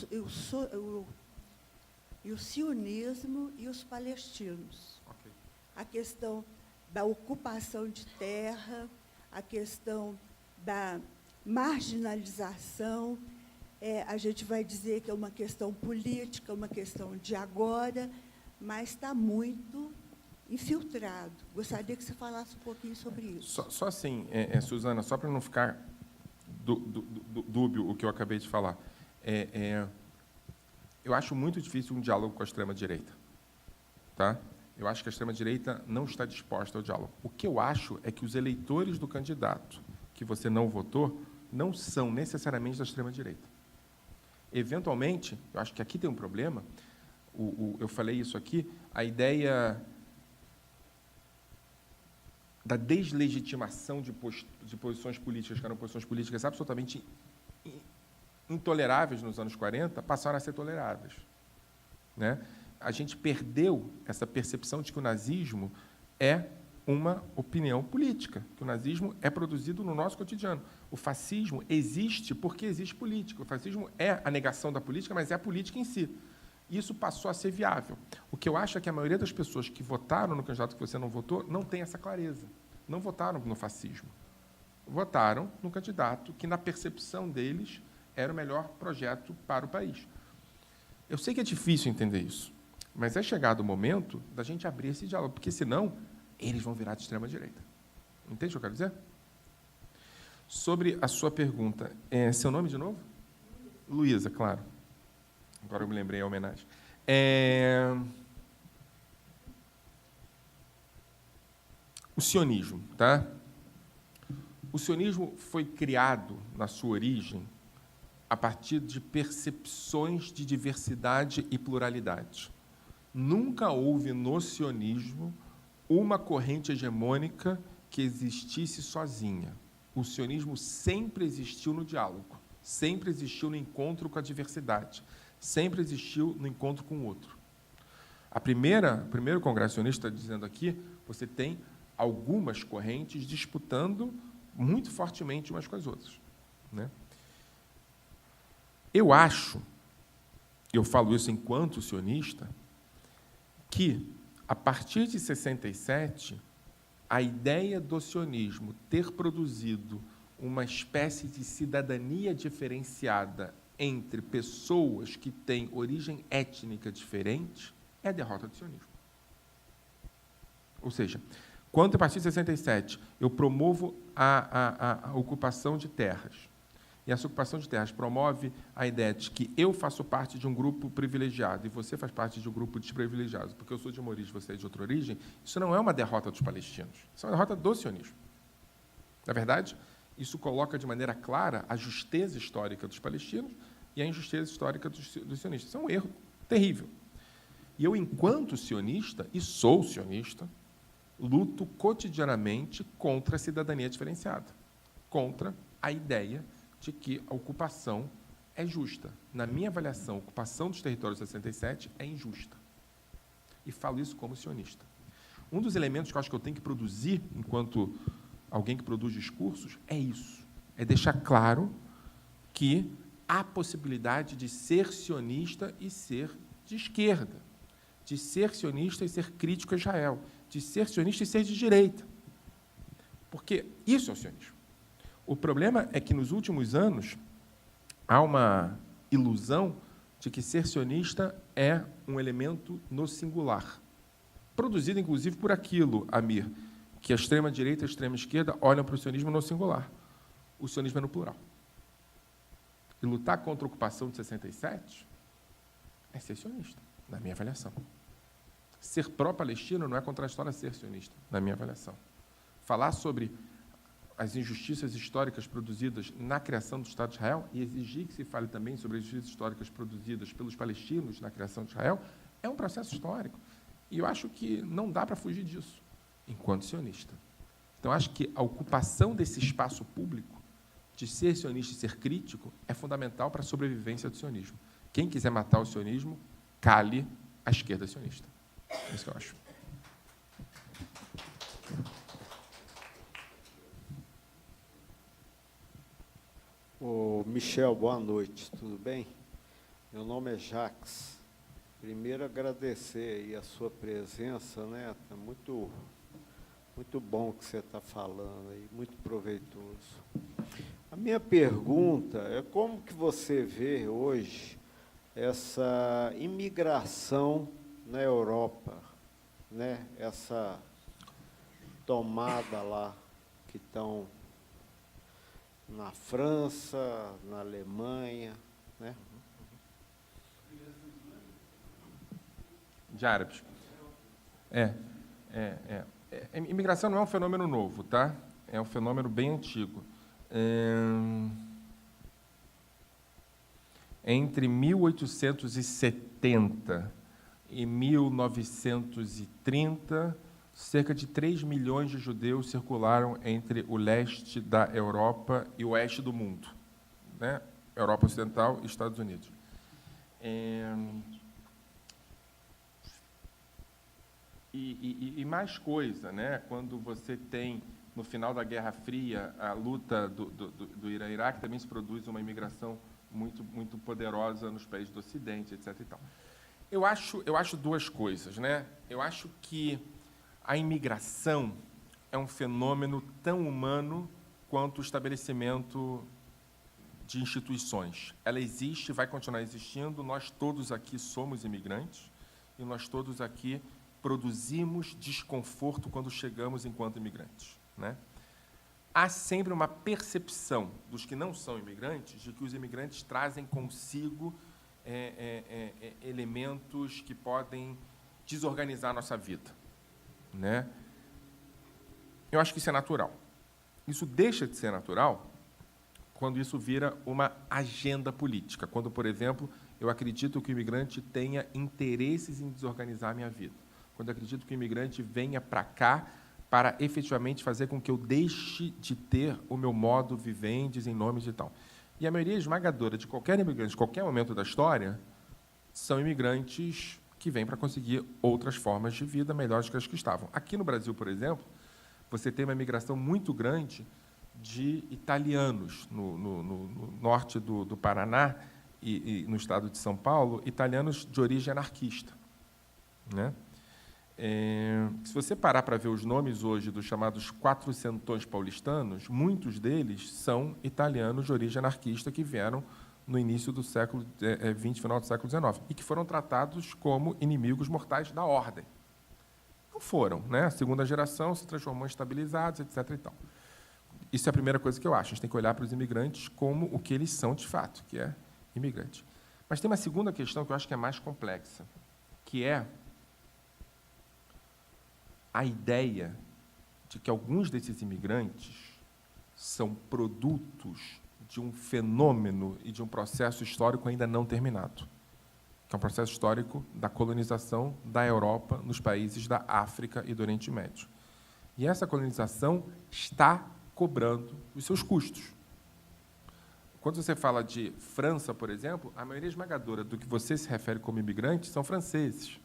sionismo e os palestinos. Okay. A questão da ocupação de terra, a questão da marginalização, a gente vai dizer que é uma questão política, uma questão de agora, mas está muito infiltrado. Gostaria que você falasse um pouquinho sobre isso. Só assim, Suzana, só para não ficar dúbio o que eu acabei de falar. Eu acho muito difícil um diálogo com a extrema-direita. Tá? Eu acho que a extrema-direita não está disposta ao diálogo. O que eu acho é que os eleitores do candidato que você não votou não são necessariamente da extrema-direita. Eventualmente, eu acho que aqui tem um problema, eu falei isso aqui, a ideia da deslegitimação de posições políticas, que eram posições políticas absolutamente intoleráveis nos anos 40, passaram a ser toleráveis. Né? A gente perdeu essa percepção de que o nazismo é uma opinião política, que o nazismo é produzido no nosso cotidiano. O fascismo existe porque existe política. O fascismo é a negação da política, mas é a política em si. Isso passou a ser viável. O que eu acho é que a maioria das pessoas que votaram no candidato que você não votou não tem essa clareza. Não votaram no fascismo. Votaram no candidato que, na percepção deles, era o melhor projeto para o país. Eu sei que é difícil entender isso, mas é chegado o momento da gente abrir esse diálogo, porque, senão, eles vão virar de extrema-direita. Entende o que eu quero dizer? Sobre a sua pergunta, seu nome de novo? Luísa, claro. Agora eu me lembrei a homenagem. O sionismo, tá? O sionismo foi criado, na sua origem, a partir de percepções de diversidade e pluralidade. Nunca houve no sionismo uma corrente hegemônica que existisse sozinha. O sionismo sempre existiu no diálogo, sempre existiu no encontro com a diversidade, sempre existiu no encontro com o outro. O primeiro congresso sionista, está dizendo aqui, você tem algumas correntes disputando muito fortemente umas com as outras, né? Eu acho, eu falo isso enquanto sionista, que, a partir de 67, a ideia do sionismo ter produzido uma espécie de cidadania diferenciada entre pessoas que têm origem étnica diferente é a derrota do sionismo. Ou seja, quando, a partir de 67, eu promovo a ocupação de terras, e essa ocupação de terras promove a ideia de que eu faço parte de um grupo privilegiado e você faz parte de um grupo desprivilegiado, porque eu sou de uma origem, você é de outra origem, isso não é uma derrota dos palestinos, isso é uma derrota do sionismo. Na verdade, isso coloca de maneira clara a justeza histórica dos palestinos e a injustiça histórica dos sionistas. Isso é um erro terrível. E eu, enquanto sionista, e sou sionista, luto cotidianamente contra a cidadania diferenciada, contra a ideia de que a ocupação é justa. Na minha avaliação, a ocupação dos territórios de 67 é injusta. E falo isso como sionista. Um dos elementos que eu acho que eu tenho que produzir, enquanto alguém que produz discursos, é isso. É deixar claro que há possibilidade de ser sionista e ser de esquerda, de ser sionista e ser crítico a Israel, de ser sionista e ser de direita. Porque isso é o sionismo. O problema é que, nos últimos anos, há uma ilusão de que ser sionista é um elemento no singular, produzido, inclusive, por aquilo, Amir, que a extrema-direita e a extrema-esquerda olham para o sionismo no singular. O sionismo é no plural. E lutar contra a ocupação de 67 é ser sionista, na minha avaliação. Ser pró-palestino não é contraditório a ser sionista, na minha avaliação. Falar sobre as injustiças históricas produzidas na criação do Estado de Israel e exigir que se fale também sobre as injustiças históricas produzidas pelos palestinos na criação de Israel é um processo histórico. E eu acho que não dá para fugir disso, enquanto sionista. Então, acho que a ocupação desse espaço público, de ser sionista e ser crítico, é fundamental para a sobrevivência do sionismo. Quem quiser matar o sionismo, cale a esquerda sionista. É isso que eu acho. Ô, Michel, boa noite, tudo bem? Meu nome é Jacques. Primeiro, agradecer aí a sua presença, né? Tá muito bom o que você está falando aí, muito proveitoso. A minha pergunta é como que você vê hoje essa imigração na Europa, né? Essa tomada lá que estão na França, na Alemanha, né? De árabes. Imigração não é um fenômeno novo, tá? É um fenômeno bem antigo. Entre 1870 e 1930, cerca de 3 milhões de judeus circularam entre o leste da Europa e o oeste do mundo, né? Europa Ocidental e Estados Unidos. E mais coisa, né? Quando você tem, no final da Guerra Fria, a luta do Irã e Iraque, também se produz uma imigração muito poderosa nos países do Ocidente, etc. E tal. Eu acho duas coisas, né? Eu acho que a imigração é um fenômeno tão humano quanto o estabelecimento de instituições. Ela existe, vai continuar existindo, nós todos aqui somos imigrantes e nós todos aqui produzimos desconforto quando chegamos enquanto imigrantes, né? há sempre uma percepção dos que não são imigrantes de que os imigrantes trazem consigo elementos que podem desorganizar a nossa vida, né? Eu acho que isso é natural. Isso deixa de ser natural quando isso vira uma agenda política. Quando, por exemplo, eu acredito que o imigrante tenha interesses em desorganizar a minha vida. Quando eu acredito que o imigrante venha para cá para efetivamente fazer com que eu deixe de ter o meu modo vivendi em nome de tal. E a maioria esmagadora de qualquer imigrante, de qualquer momento da história, são imigrantes que vêm para conseguir outras formas de vida melhores que as que estavam. Aqui no Brasil, por exemplo, você tem uma imigração muito grande de italianos no norte do Paraná e no estado de São Paulo, italianos de origem anarquista, né? Se você parar para ver os nomes hoje dos chamados quatrocentões paulistanos, muitos deles são italianos de origem anarquista que vieram no início do século XX, final do século XIX, e que foram tratados como inimigos mortais da ordem. Não foram, né? A segunda geração se transformou em estabilizados, etc. E tal. Isso é a primeira coisa que eu acho. A gente tem que olhar para os imigrantes como o que eles são de fato, que é imigrante. Mas tem uma segunda questão que eu acho que é mais complexa, que é a ideia de que alguns desses imigrantes são produtos de um fenômeno e de um processo histórico ainda não terminado, que é um processo histórico da colonização da Europa nos países da África e do Oriente Médio. E essa colonização está cobrando os seus custos. Quando você fala de França, por exemplo, a maioria esmagadora do que você se refere como imigrante são franceses,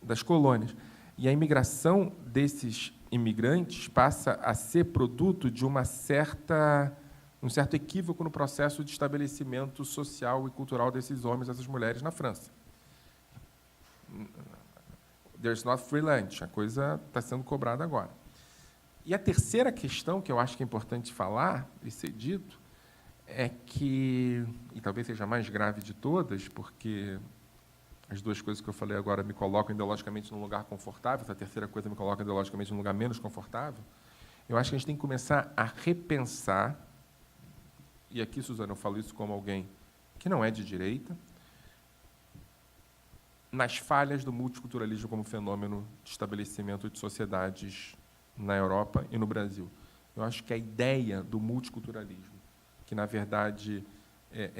das colônias. E a imigração desses imigrantes passa a ser produto de um certo equívoco no processo de estabelecimento social e cultural desses homens e dessas mulheres na França. There's not free lunch, a coisa está sendo cobrada agora. E a terceira questão que eu acho que é importante falar e ser dito é que, e talvez seja a mais grave de todas, porque as duas coisas que eu falei agora me colocam ideologicamente num lugar confortável, essa terceira coisa me coloca ideologicamente num lugar menos confortável, eu acho que a gente tem que começar a repensar, e aqui, Suzana, eu falo isso como alguém que não é de direita, nas falhas do multiculturalismo como fenômeno de estabelecimento de sociedades na Europa e no Brasil. Eu acho que a ideia do multiculturalismo, que, na verdade,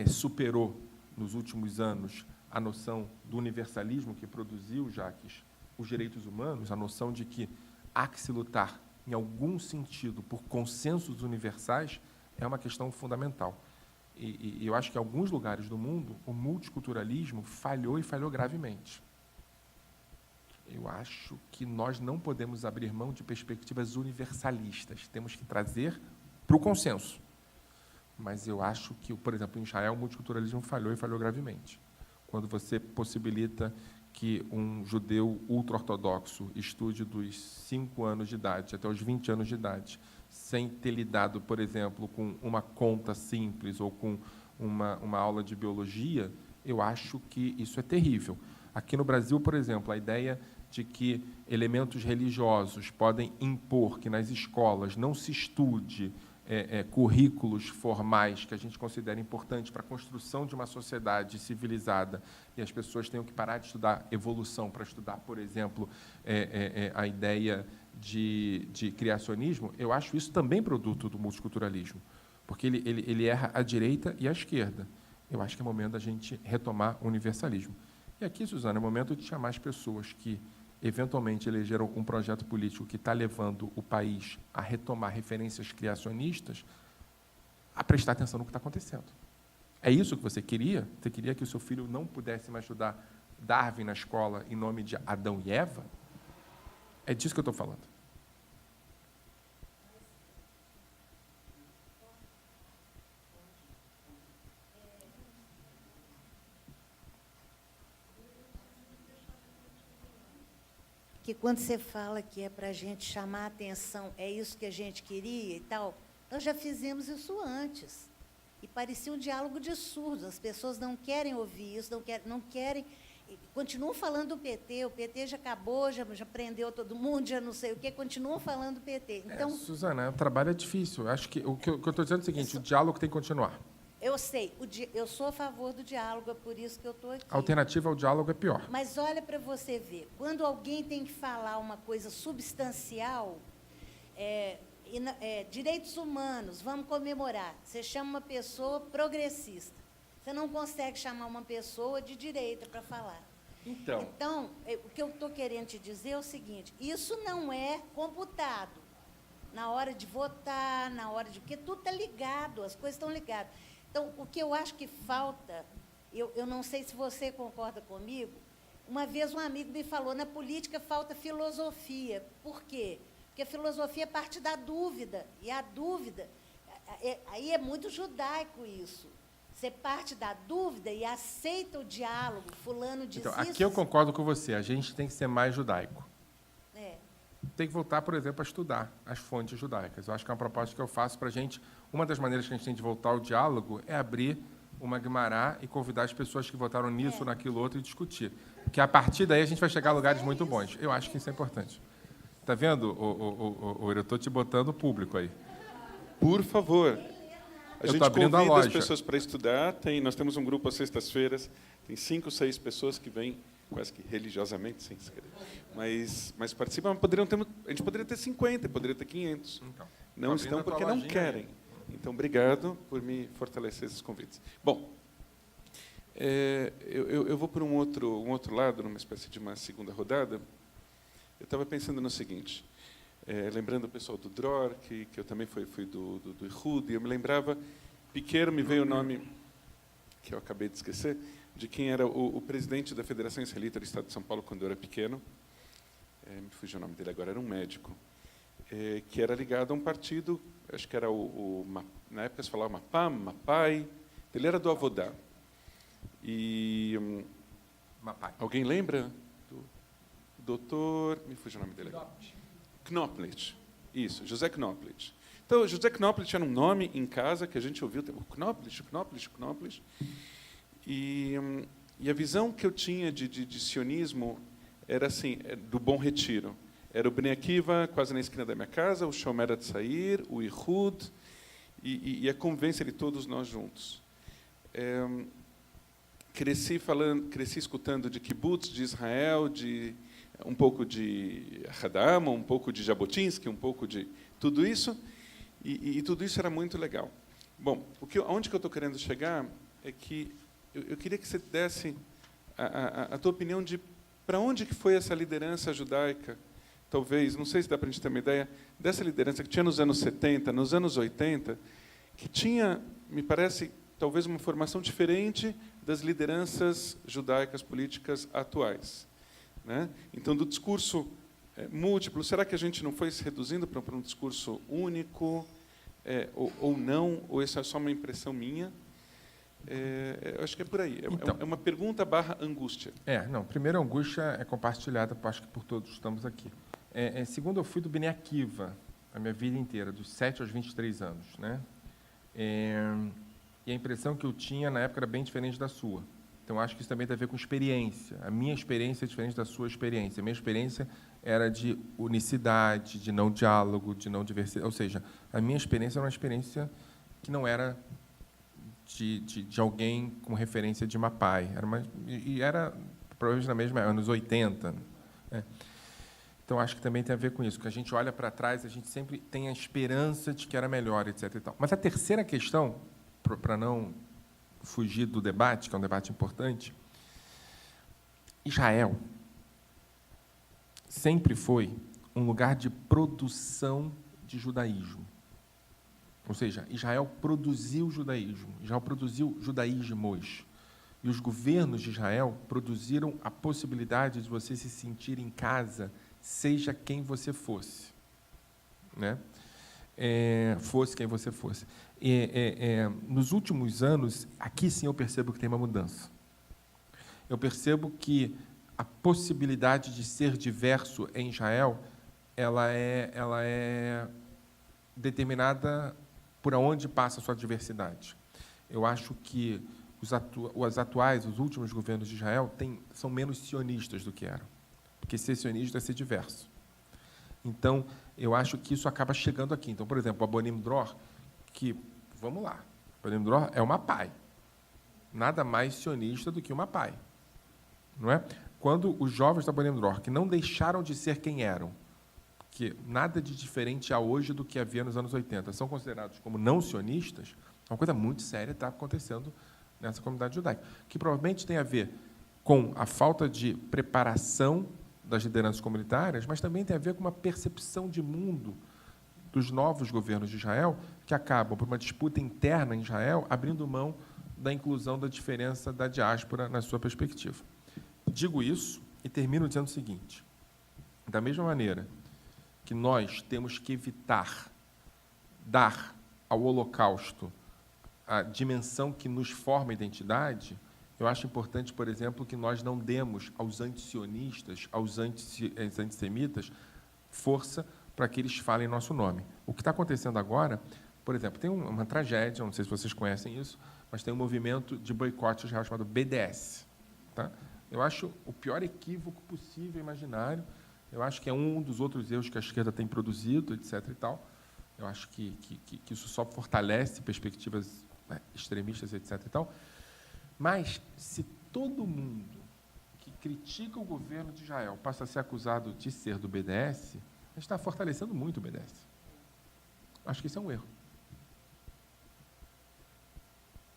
superou, nos últimos anos, a noção do universalismo que produziu, Jacques, os direitos humanos, a noção de que há que se lutar, em algum sentido, por consensos universais, é uma questão fundamental. E eu acho que, em alguns lugares do mundo, o multiculturalismo falhou e falhou gravemente. Eu acho que nós não podemos abrir mão de perspectivas universalistas. Temos que trazer para o consenso. Mas eu acho que, por exemplo, em Israel, o multiculturalismo falhou e falhou gravemente. Quando você possibilita que um judeu ultra-ortodoxo estude dos 5 anos de idade até os 20 anos de idade, sem ter lidado, por exemplo, com uma conta simples ou com uma aula de biologia, eu acho que isso é terrível. Aqui no Brasil, por exemplo, a ideia de que elementos religiosos podem impor que nas escolas não se estude currículos formais que a gente considera importantes para a construção de uma sociedade civilizada e as pessoas tenham que parar de estudar evolução para estudar, por exemplo, a ideia de criacionismo, eu acho isso também produto do multiculturalismo, porque ele erra à direita e à esquerda. Eu acho que é momento da gente retomar o universalismo. E aqui, Suzana, é o momento de chamar as pessoas que eventualmente elegeram um projeto político que está levando o país a retomar referências criacionistas, a prestar atenção no que está acontecendo. É isso que você queria? Você queria que o seu filho não pudesse mais estudar Darwin na escola em nome de Adão e Eva? É disso que eu estou falando. Que quando você fala que é para a gente chamar a atenção, é isso que a gente queria e tal, nós já fizemos isso antes. E parecia um diálogo de surdos. As pessoas não querem ouvir isso, não querem. Continuam falando do PT, o PT já acabou, já prendeu todo mundo, já não sei o quê, continuam falando do PT. Então, Suzana, o trabalho é difícil. Acho que o que eu estou dizendo é o seguinte, o diálogo tem que continuar. eu sei, eu sou a favor do diálogo, é por isso que eu estou aqui. A alternativa ao diálogo é pior. Mas olha para você ver, quando alguém tem que falar uma coisa substancial, direitos humanos, vamos comemorar. Você chama uma pessoa progressista. Você não consegue chamar uma pessoa de direita para falar. Então, o que eu estou querendo te dizer é o seguinte, isso não é computado na hora de votar, na hora de... Porque tudo está ligado, as coisas estão ligadas. Então, o que eu acho que falta, eu não sei se você concorda comigo, uma vez um amigo me falou, na política falta filosofia. Por quê? Porque a filosofia parte da dúvida, e a dúvida, aí é muito judaico isso. Você parte da dúvida e aceita o diálogo, fulano diz Então, isso. aqui eu concordo com você, a gente tem que ser mais judaico. É. Tem que voltar, por exemplo, a estudar as fontes judaicas. Eu acho que é uma proposta que eu faço para a gente. Uma das maneiras que a gente tem de voltar ao diálogo é abrir uma Guimará e convidar as pessoas que votaram nisso, naquilo outro e discutir. Porque a partir daí a gente vai chegar a lugares muito bons. Eu acho que isso é importante. Está vendo, eu estou te botando público aí. Por favor. A Eu gente tô abrindo a convida as loja. pessoas para estudar. Nós temos um grupo às sextas-feiras, tem 5, 6 pessoas que vêm quase que religiosamente, sem se querer. Mas participam, a gente poderia ter 50, poderia ter 500. Então, Não abrindo estão a tua porque não lojinha querem. Então, obrigado por me fortalecer esses convites. Bom, eu vou para um outro lado, numa espécie de uma segunda rodada. Eu estava pensando no seguinte, lembrando o pessoal do DROR, que eu também fui do IHUD, e eu me lembrava, pequeno me veio o nome, que eu acabei de esquecer, de quem era o presidente da Federação Israelita do Estado de São Paulo quando eu era pequeno. Me fugiu o nome dele agora, era um médico, que era ligado a um partido, acho que era na época se falava Mapam, Mapai, ele era do Avodá. E Mapai. alguém lembra? Doutor, me fugiu o nome dele agora. Knoplich. Isso, José Knoplich. Então, José Knoplich era um nome em casa que a gente ouviu, o Knoplich. E a visão que eu tinha de sionismo era assim, do Bom Retiro. Era o Bnei Akiva, quase na esquina da minha casa, o Shomer Hatzair, o IHUD, e a convivência de todos nós juntos. Cresci escutando de kibbutz, de Israel, um pouco de Hadam, um pouco de Jabotinsky, um pouco de tudo isso, e tudo isso era muito legal. Bom, aonde que eu estou querendo chegar é que eu queria que você desse a tua opinião de para onde que foi essa liderança judaica, talvez, não sei se dá para a gente ter uma ideia, dessa liderança que tinha nos anos 70, nos anos 80, que tinha, me parece, talvez uma formação diferente das lideranças judaicas políticas atuais. Né? Então, do discurso múltiplo, será que a gente não foi se reduzindo para um discurso único, ou não, ou isso é só uma impressão minha? Eu acho que é por aí. Então, é uma pergunta / angústia. Não, primeiro, a angústia é compartilhada, acho que por todos estamos aqui. Segundo, eu fui do Bnei Akiva a minha vida inteira, dos 7 aos 23 anos. Né? E a impressão que eu tinha na época era bem diferente da sua. Então, acho que isso também tem a ver com experiência. A minha experiência é diferente da sua experiência. A minha experiência era de unicidade, de não diálogo, de não diversidade. Ou seja, a minha experiência era uma experiência que não era de alguém com referência de Mapai. Era provavelmente na mesma anos 80. Né? Então, acho que também tem a ver com isso, que a gente olha para trás, a gente sempre tem a esperança de que era melhor, etc. E tal. Mas a terceira questão, para não fugir do debate, que é um debate importante, Israel sempre foi um lugar de produção de judaísmo. Ou seja, Israel produziu judaísmo, Israel produziu judaísmos. E os governos de Israel produziram a possibilidade de você se sentir em casa, seja quem você fosse. Né? Fosse quem você fosse. Nos últimos anos, aqui sim eu percebo que tem uma mudança. Eu percebo que a possibilidade de ser diverso em Israel, ela é determinada por onde passa a sua diversidade. Eu acho que os atuais, os últimos governos de Israel são menos sionistas do que eram. Porque ser sionista é ser diverso. Então, eu acho que isso acaba chegando aqui. Então, por exemplo, a Bonim Dror, que, vamos lá, a Bonim Dror é uma PAI. Nada mais sionista do que uma PAI. Não é? Quando os jovens da Bonim Dror, que não deixaram de ser quem eram, que nada de diferente há hoje do que havia nos anos 80, são considerados como não sionistas, uma coisa muito séria está acontecendo nessa comunidade judaica, que provavelmente tem a ver com a falta de preparação das lideranças comunitárias, mas também tem a ver com uma percepção de mundo dos novos governos de Israel, que acabam, por uma disputa interna em Israel, abrindo mão da inclusão da diferença da diáspora na sua perspectiva. Digo isso e termino dizendo o seguinte: da mesma maneira que nós temos que evitar dar ao Holocausto a dimensão que nos forma a identidade, eu acho importante, por exemplo, que nós não demos aos antisionistas, aos antissemitas, força para que eles falem nosso nome. O que está acontecendo agora, por exemplo, tem uma tragédia, não sei se vocês conhecem isso, mas tem um movimento de boicote Israel chamado BDS. Tá? Eu acho o pior equívoco possível, imaginário. Eu acho que é um dos outros erros que a esquerda tem produzido, etc. e tal. Eu acho que isso só fortalece perspectivas extremistas, etc. e tal. Mas, se todo mundo que critica o governo de Israel passa a ser acusado de ser do BDS, a gente está fortalecendo muito o BDS. Acho que esse é um erro.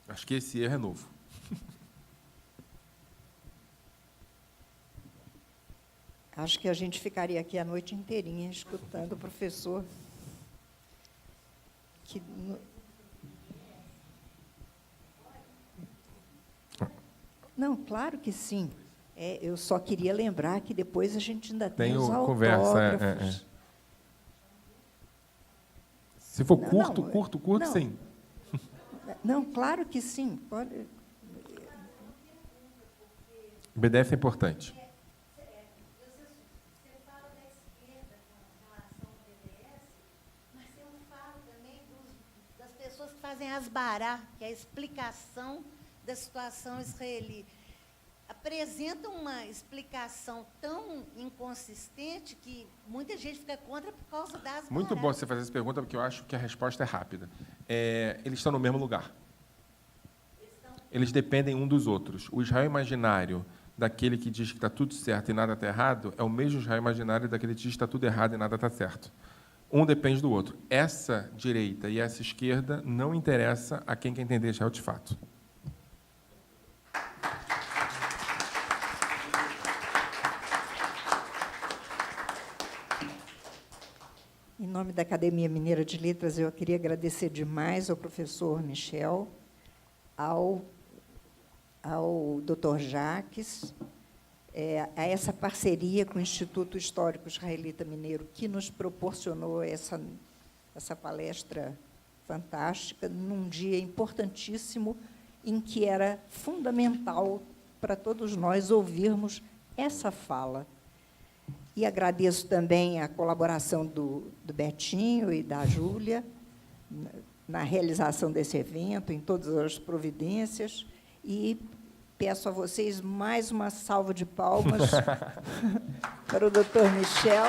Acho que esse erro é novo. Acho que a gente ficaria aqui a noite inteirinha escutando o professor. Não, claro que sim. Eu só queria lembrar que depois a gente ainda tem os autógrafos. Se for curto, sim. Não, claro que sim. Pode... O BDS é importante. Você fala da esquerda com relação ao BDS, mas eu falo também das pessoas que fazem asbará, que é a explicação da situação israelita. Apresentam uma explicação tão inconsistente que muita gente fica contra por causa das Muito bom você fazer essa pergunta, porque eu acho que a resposta é rápida. Eles estão no mesmo lugar. Eles dependem um dos outros. O Israel imaginário daquele que diz que está tudo certo e nada está errado é o mesmo Israel imaginário daquele que diz que está tudo errado e nada está certo. Um depende do outro. Essa direita e essa esquerda não interessa a quem quer entender Israel de fato. Em nome da Academia Mineira de Letras, eu queria agradecer demais ao professor Michel, ao Dr. Jacques, a essa parceria com o Instituto Histórico Israelita Mineiro, que nos proporcionou essa palestra fantástica, num dia importantíssimo, em que era fundamental para todos nós ouvirmos essa fala. E agradeço também a colaboração do Betinho e da Júlia na realização desse evento, em todas as providências, e peço a vocês mais uma salva de palmas para o Dr. Michel.